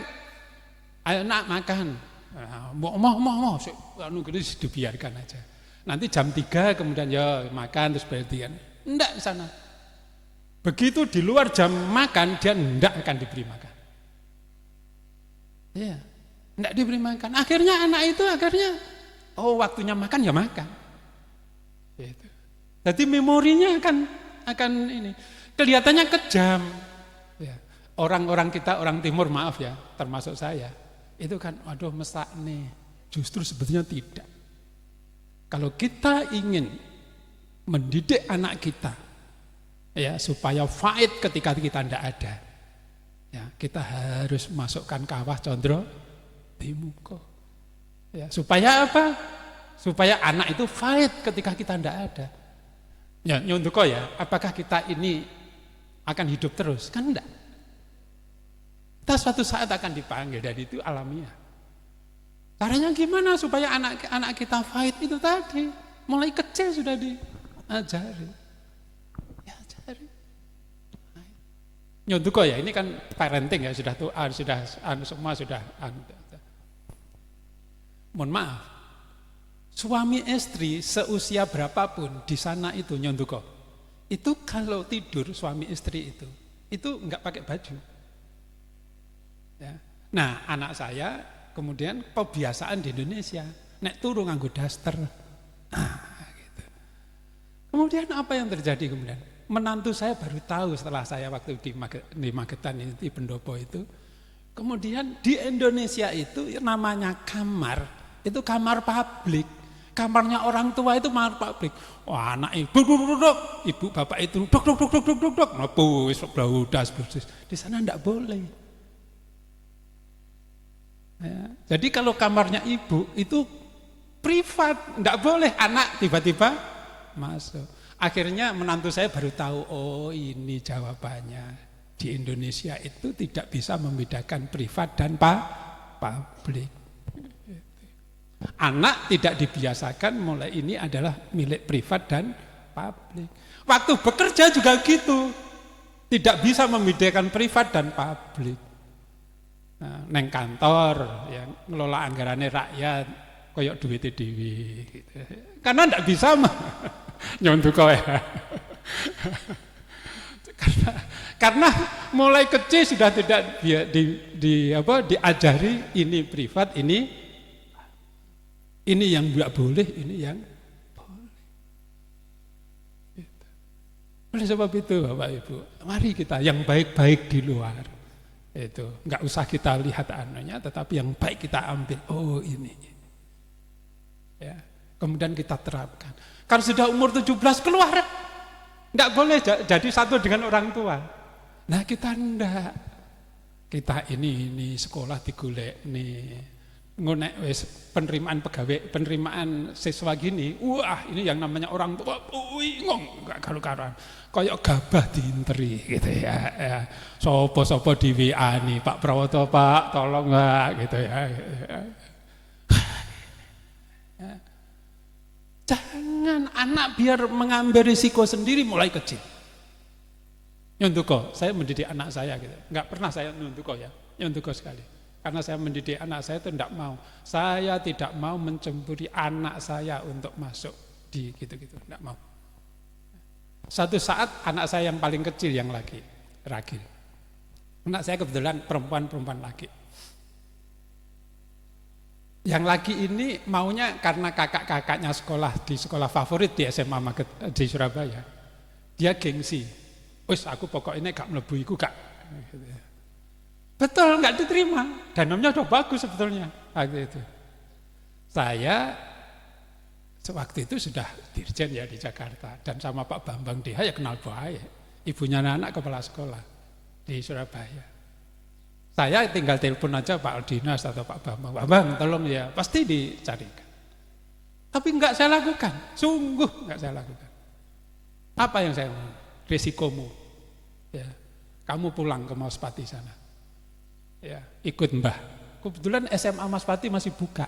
ayo nak makan, mau, dibiarkan aja. Nanti jam 3 kemudian ya makan terus berhentian. Enggak di sana. Begitu di luar jam makan dia enggak akan diberi makan. Iya, enggak diberi makan. Akhirnya anak itu oh waktunya makan ya makan. Gitu. Jadi memorinya akan ini kelihatannya kejam. Ya. Orang-orang kita orang timur maaf ya, termasuk saya, itu kan aduh mesak nih. Justru sebetulnya tidak. Kalau kita ingin mendidik anak kita, ya supaya fight ketika kita tidak ada, ya kita harus masukkan kawah condro di muka. Ya, supaya apa? Supaya anak itu fight ketika kita tidak ada. Ya, nyontuko ya, apakah kita ini akan hidup terus? Kan enggak. Kita suatu saat akan dipanggil, dan itu alamiah. Caranya gimana supaya anak kita fight? Itu tadi, mulai kecil sudah diajari. Ya, ajari. Nyontuko ya, ini kan parenting ya, sudah semua sudah. Mohon maaf, suami istri seusia berapapun di sana itu nyontuko, itu kalau tidur suami istri itu enggak pakai baju. Ya. Nah, anak saya kemudian kebiasaan di Indonesia, nek turu nganggo daster. Gitu. Kemudian apa yang terjadi kemudian? Menantu saya baru tahu setelah saya waktu di Magetan di Pendopo itu. Kemudian di Indonesia itu namanya kamar. Itu kamar publik, kamarnya orang tua itu kamar publik. Wah, anak ibu bapak itu dok, ngepus, blaudas, di sana enggak boleh. Ya, jadi kalau kamarnya ibu itu privat, enggak boleh anak tiba-tiba masuk. Akhirnya menantu saya baru tahu, oh ini jawabannya. Di Indonesia itu tidak bisa membedakan privat dan publik. Anak tidak dibiasakan mulai ini adalah milik privat dan publik. Waktu bekerja juga gitu, tidak bisa membedakan privat dan publik. Nah, neng kantor, ya, ngelola anggarannya rakyat, koyok duitnya dewi, gitu. Karena tidak bisa nyontuko ya. Karena mulai kecil sudah tidak diajari ini privat, ini yang tidak boleh, ini yang boleh. Gitu. Oleh sebab itu Bapak Ibu, mari kita yang baik-baik di luar. Itu enggak usah kita lihat anunya, tetapi yang baik kita ambil. Oh ini. Ya. Kemudian kita terapkan. Kalau sudah umur 17 keluar, enggak boleh jadi satu dengan orang tua. Nah kita enggak. Kita ini sekolah digolek nih. Ngonek wis penerimaan siswa gini, wah ini yang namanya orang tua, ngong enggak karu-karuan, kayak gabah diinteri gitu ya. Sopo di WA nih, Pak Prawoto Pak, tolong Pak gitu ya. Jangan anak biar mengambil risiko sendiri mulai kecil. Nyontuko, saya mendidik anak saya gitu, enggak pernah saya nyontuko ya, nyontuko sekali. Karena saya mendidik anak saya itu tidak mau. Saya tidak mau mencemburi anak saya untuk masuk di gitu-gitu, tidak mau. Satu saat anak saya yang paling kecil yang laki, ragil. Anak saya kebetulan perempuan laki. Yang laki ini maunya karena kakak-kakaknya di sekolah favorit di SMA di Surabaya. Dia gengsi. Wis aku pokoknya gak mlebu iku gak. Betul, nggak diterima. Danomnya udah bagus sebetulnya. Waktu itu. Saya sewaktu itu sudah dirjen ya di Jakarta. Dan sama Pak Bambang Deha ya kenal baik. Ibunya anak kepala sekolah di Surabaya. Saya tinggal telepon aja Pak Aldinas atau Pak Bambang. Bambang tolong ya, pasti dicarikan. Tapi nggak saya lakukan. Sungguh nggak saya lakukan. Apa yang saya mau? Risikomu. Ya, kamu pulang ke Mauspati sana. Ya, ikut Mbah. Kebetulan SMA Mas Pati masih buka.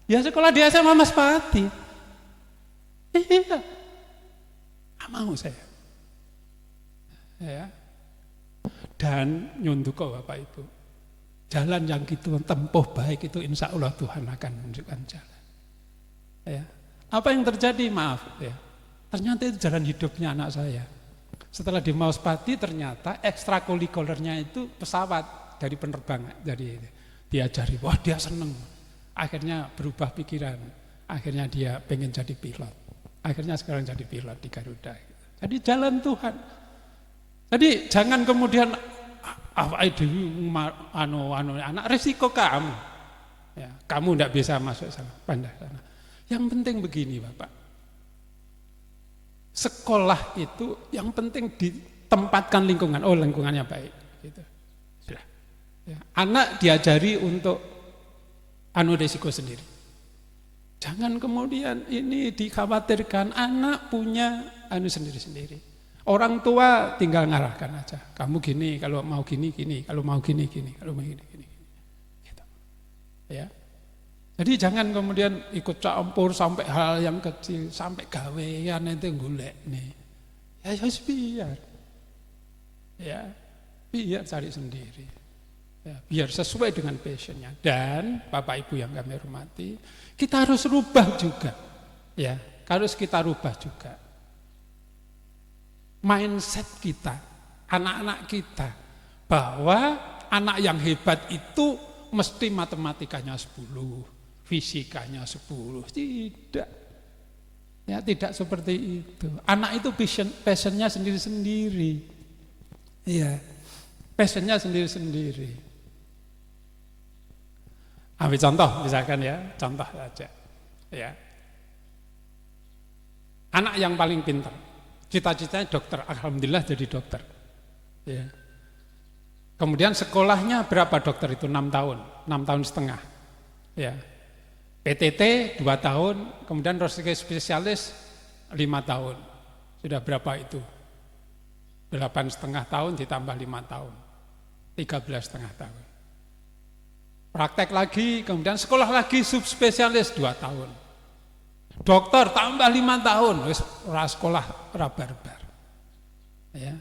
Ya sekolah di SMA Mas Pati. Iya. Mau saya. Ya. Dan nyontuko Bapak Ibu. Jalan yang kita tempuh baik itu insya Allah Tuhan akan menunjukkan jalan. Ya. Apa yang terjadi? Maaf ya. Ternyata itu jalan hidupnya anak saya. Setelah di Mauspati ternyata ekstrakurikulernya itu pesawat. Dari penerbangan, jadi diajari, wah dia seneng. Akhirnya berubah pikiran, akhirnya dia pengen jadi pilot. Akhirnya sekarang jadi pilot di Garuda. Jadi jalan Tuhan. Jadi jangan kemudian anak risiko kamu. Ya, kamu tidak bisa masuk sana, pindah sana. Yang penting begini Bapak. Sekolah itu yang penting ditempatkan lingkungan. Oh lingkungannya baik. Gitu. Ya, anak diajari untuk risiko sendiri. Jangan kemudian ini dikhawatirkan, anak punya sendiri-sendiri. Orang tua tinggal ngarahkan aja. Kamu gini, kalau mau gini, kalau mau gini, kalau mau gini. Gitu. Ya. Jadi jangan kemudian ikut campur sampai hal yang kecil, sampai gawean itu golek nih. Ya biar. Ya, biar cari sendiri. Ya, biar sesuai dengan passionnya. Dan Bapak Ibu yang kami hormati, kita harus rubah juga. Ya, harus kita rubah juga. Mindset kita, anak-anak kita, bahwa anak yang hebat itu mesti matematikanya 10, fisikanya 10. Tidak. Ya, tidak seperti itu. Anak itu passionnya sendiri-sendiri. Iya, passionnya sendiri-sendiri. Ambil contoh misalkan ya, contoh saja. Ya. Anak yang paling pintar, cita-citanya dokter, alhamdulillah jadi dokter. Ya. Kemudian sekolahnya berapa dokter itu? 6 tahun, 6 tahun setengah. Ya. PTT 2 tahun, kemudian roster spesialis 5 tahun. Sudah berapa itu? 8,5 tahun ditambah 5 tahun, 13,5 tahun. Praktek lagi, kemudian sekolah lagi subspesialis 2 tahun. Dokter tambah 5 tahun, wis ora sekolah ora barbar. Ya.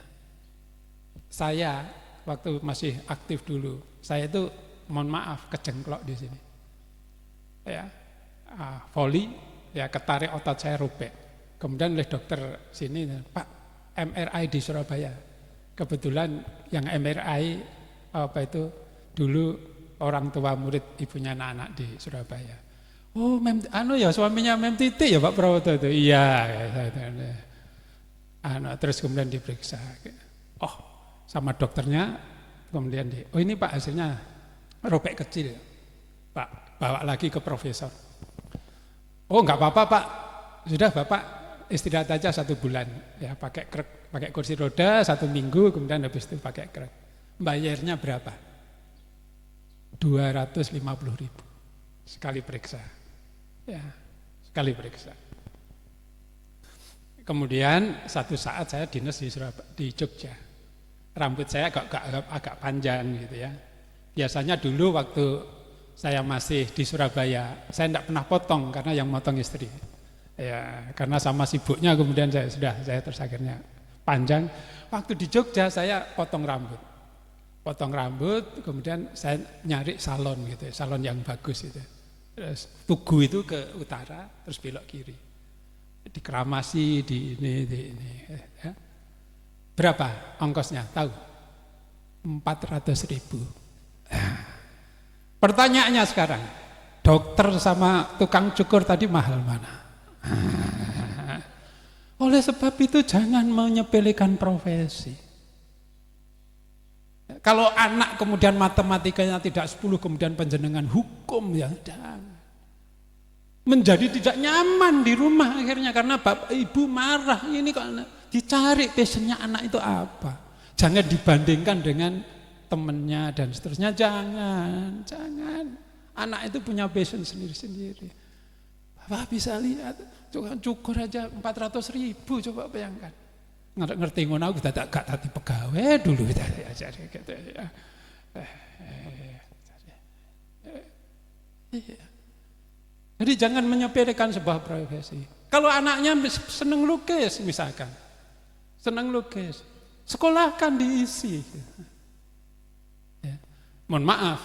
Saya waktu masih aktif dulu, saya itu mohon maaf kejengklok di sini. Ya. Voli, ya ketarik otot saya robek. Kemudian oleh dokter sini, Pak, MRI di Surabaya. Kebetulan yang MRI apa itu dulu orang tua murid ibunya anak-anak di Surabaya. Oh, ya suaminya Mem Titi ya Pak Prawoto itu. Iya, terus kemudian diperiksa. Oh, sama dokternya kemudian ini Pak hasilnya robek kecil. Pak, bawa lagi ke profesor. Oh, enggak apa-apa Pak. Sudah Bapak istirahat aja 1 bulan. Ya, pakai krek, pakai kursi roda 1 minggu, kemudian habis itu pakai krek. Bayarnya berapa? 250.000 sekali periksa. Ya, sekali periksa. Kemudian satu saat saya dinas di Jogja. Rambut saya agak panjang gitu ya. Biasanya dulu waktu saya masih di Surabaya, saya tidak pernah potong karena yang motong istri. Ya, karena sama sibuknya kemudian saya terus akhirnya panjang. Waktu di Jogja saya potong rambut. Kemudian saya nyari salon gitu, salon yang bagus itu. Terus Tugu itu ke utara, terus belok kiri. Di Kramasi, di ini. Ya. Berapa ongkosnya? Tahu? 400.000. Pertanyaannya sekarang, dokter sama tukang cukur tadi mahal mana? Oleh sebab itu jangan menyepelekan profesi. Kalau anak kemudian matematikanya tidak 10, kemudian penjenengan hukum, ya jangan. Menjadi tidak nyaman di rumah akhirnya karena bapak ibu marah. Ini karena dicari passionnya anak itu apa. Jangan dibandingkan dengan temennya dan seterusnya. Jangan. Anak itu punya passion sendiri-sendiri. Bapak bisa lihat, cukur aja 400.000, coba bayangkan. Ngerti ngono aku gak tadi pegawai dulu gitu ya. Jadi jangan menyepelekan sebuah profesi. Kalau anaknya seneng lukis misalkan, sekolahkan diisi. Ya. Mohon maaf,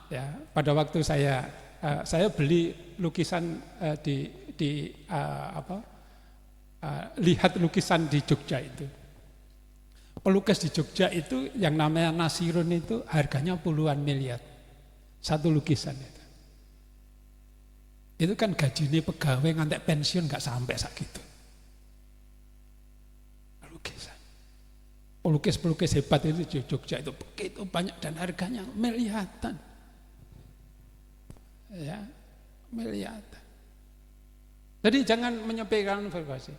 ya pada waktu saya beli lukisan lihat lukisan di Jogja itu. Pelukis di Jogja itu yang namanya Nasirun itu harganya puluhan miliar. Satu lukisan itu. Itu kan gajinya pegawai ngantek pensiun gak sampai segitu. Lukisan. Pelukis-pelukis hebat itu di Jogja itu begitu banyak dan harganya miliaran. Ya, miliaran. Jadi jangan menyepelekan profesi.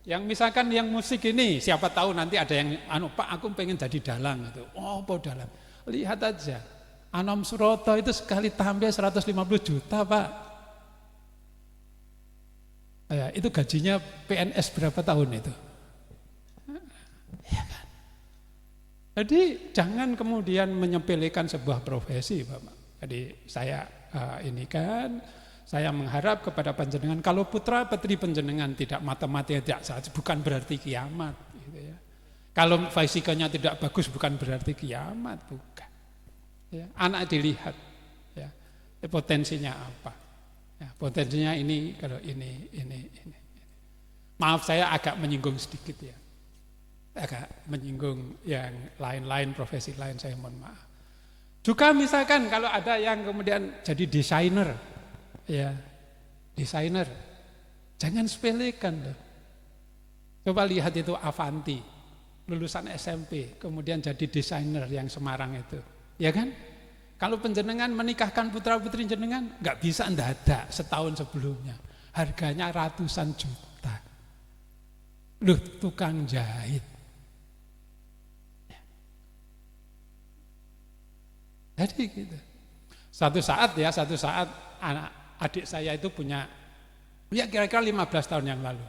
Yang misalkan yang musik ini, siapa tahu nanti ada yang, Pak aku pengen jadi dalang gitu. Oh, apa dalang? Lihat aja, Anom Suroto itu sekali tampil 150 juta Pak. Ya, itu gajinya PNS berapa tahun itu? Ya kan? Jadi jangan kemudian menyepelekan sebuah profesi, Bapak. Jadi saya saya mengharap kepada panjenengan, kalau putra putri panjenengan tidak mata-mata tidak saja, bukan berarti kiamat. Gitu ya. Kalau fisikanya tidak bagus, bukan berarti kiamat, bukan. Ya, anak dilihat, ya, potensinya apa? Ya, potensinya ini, kalau ini. Maaf saya agak menyinggung sedikit ya. Agak menyinggung yang lain-lain, profesi lain, saya mohon maaf. Juga misalkan kalau ada yang kemudian jadi desainer, ya, desainer, jangan sepelekan loh. Coba lihat itu Avanti, lulusan SMP, kemudian jadi desainer yang Semarang itu, ya kan? Kalau panjenengan menikahkan putra-putri jenengan, nggak bisa ndadak setahun sebelumnya, harganya ratusan juta. Loh, tukang jahit. Jadi gitu. Satu saat adik saya itu punya, ya kira-kira 15 tahun yang lalu.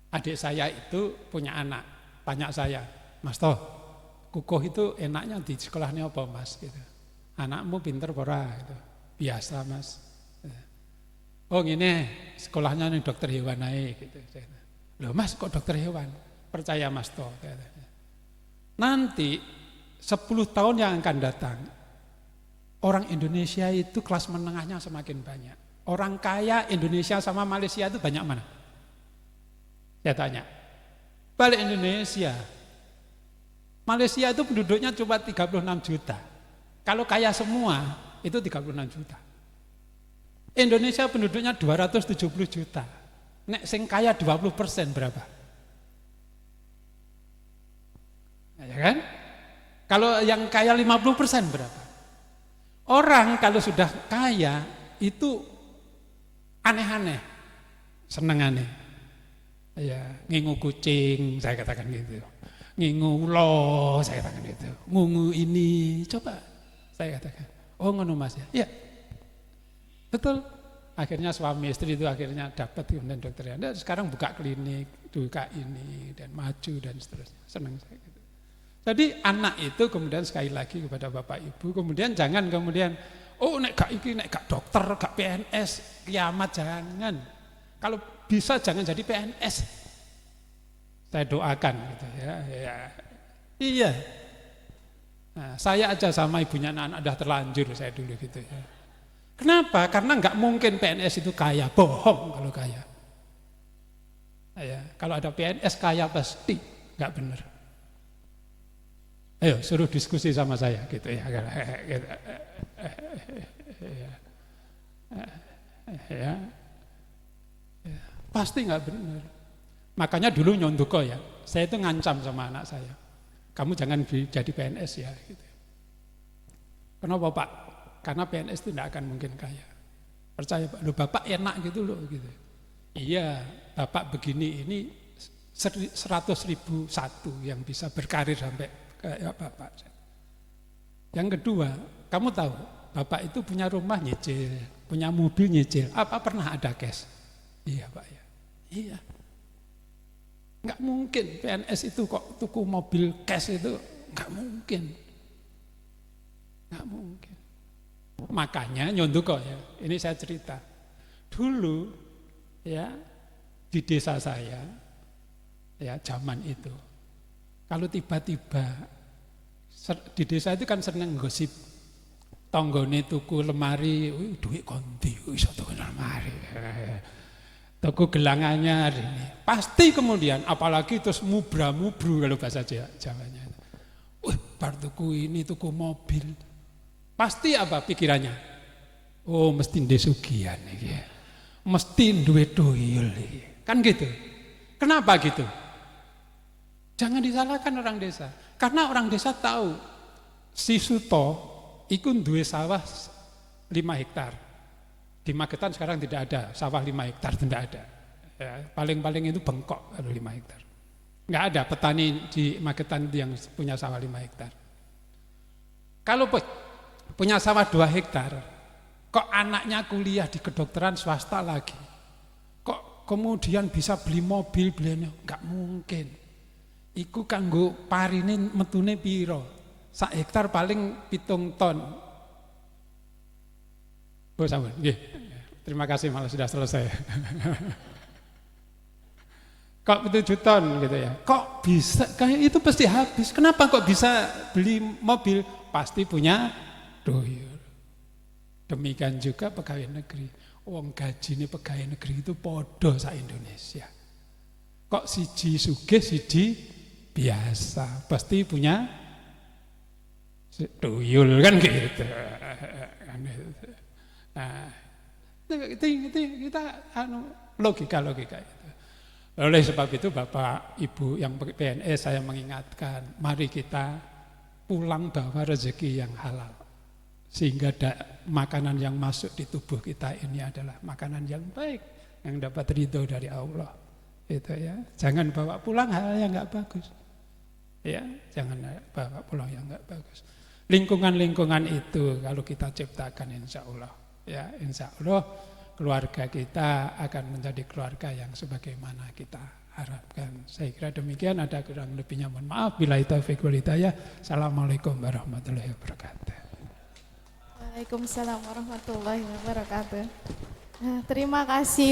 Adik saya itu punya anak, tanya saya, Mas Toh, kukuh itu enaknya di sekolahnya apa Mas? Gitu. Anakmu pinter pora? Gitu. Biasa Mas. Oh ini sekolahnya nih dokter hewan aja. Gitu. Loh Mas kok dokter hewan? Percaya Mas Toh. Gitu. Nanti 10 tahun yang akan datang, orang Indonesia itu kelas menengahnya semakin banyak. Orang kaya Indonesia sama Malaysia itu banyak mana? Saya tanya. Balik Indonesia. Malaysia itu penduduknya cuma 36 juta. Kalau kaya semua itu 36 juta. Indonesia penduduknya 270 juta. Nek sing kaya 20% berapa? Ya kan? Kalau yang kaya 50% berapa? Orang kalau sudah kaya itu aneh-aneh, seneng aneh. Ya, ngingu kucing, saya katakan gitu. Ngingu ulo, saya katakan gitu. Ngungu ini, coba saya katakan. Oh ngono Mas ya? Ya, betul. Akhirnya suami istri itu akhirnya dapat kemudian dokter. Dan sekarang buka klinik, buka ini dan maju dan seterusnya. Senang saya gitu. Jadi anak itu kemudian sekali lagi kepada Bapak Ibu, kemudian jangan kemudian, oh nek gak dokter, gak PNS, kiamat, jangan. Kalau bisa jangan jadi PNS. Saya doakan gitu ya. Iya. Nah, saya aja sama ibunya anak udah terlanjur saya dulu gitu ya. Kenapa? Karena nggak mungkin PNS itu kaya, bohong kalau kaya. Ya, kalau ada PNS kaya pasti nggak benar. Ayo suruh diskusi sama saya gitu ya. Ya. Pasti nggak benar. Makanya dulu nyonduko ya, saya itu ngancam sama anak saya. Kamu jangan jadi PNS ya gitu. Kenapa Pak? Karena PNS itu tidak akan mungkin kaya. Percaya Pak, lu Bapak enak gitu loh gitu. Iya, Bapak begini ini 100.001 yang bisa berkarir sampai kayak Bapak. Yang kedua, kamu tahu Bapak itu punya rumah nyicil, punya mobil nyicil. Apa pernah ada cash? Iya Pak ya. Iya. Enggak mungkin PNS itu kok tuku mobil cash itu enggak mungkin. Enggak mungkin. Makanya nyonduko ya. Ini saya cerita. Dulu ya di desa saya ya zaman itu kalau tiba-tiba di desa itu kan seneng gosip tonggone tuku lemari, duit konti iso tuku lemari. Tuku gelangannya ini. Pasti kemudian apalagi terus mubra-mubru kalau bahasa Jawanya. Bar tuku ini tuku mobil. Pasti apa pikirannya? Oh, mesti ndek sugihan iki. Mesti duwe doyol iki. Kan gitu. Kenapa gitu? Jangan disalahkan orang desa. Karena orang desa tahu si Suto iku duwe sawah 5 hektar. Di Magetan sekarang tidak ada sawah 5 hektar, tidak ada. Ya, paling-paling itu bengkok kalau 5 hektar. Enggak ada petani di Magetan yang punya sawah 5 hektar. Kalau punya sawah 2 hektar, kok anaknya kuliah di kedokteran swasta lagi, kok kemudian bisa beli mobil, enggak mungkin. Iku kanggo parine metune piro? Sak hektar paling 7 ton. Oh, sampun. Nggih. Terima kasih, malah sudah selesai. Kok 7 ton gitu ya? Kok bisa? Kayak itu pasti habis. Kenapa kok bisa beli mobil? Pasti punya doyur. Demikian juga pegawai negeri. Wong gajine pegawai negeri itu podo sa Indonesia. Kok siji sugih, siji biasa. Pasti punya tuyul kan gitu. Nah, itu kita logika itu. Oleh sebab itu Bapak Ibu yang PNS saya mengingatkan, mari kita pulang bawa rezeki yang halal. Sehingga makanan yang masuk di tubuh kita ini adalah makanan yang baik, yang dapat ridho dari Allah. Itu ya. Jangan bawa pulang hal yang enggak bagus. Ya, jangan bawa pulang yang enggak bagus. Lingkungan-lingkungan itu kalau kita ciptakan insya Allah, ya insya Allah keluarga kita akan menjadi keluarga yang sebagaimana kita harapkan. Saya kira demikian, ada kurang lebihnya mohon maaf. Billahi taufiq wal hidayah. Assalamualaikum warahmatullahi wabarakatuh. Waalaikumsalam warahmatullahi wabarakatuh. Nah, terima kasih.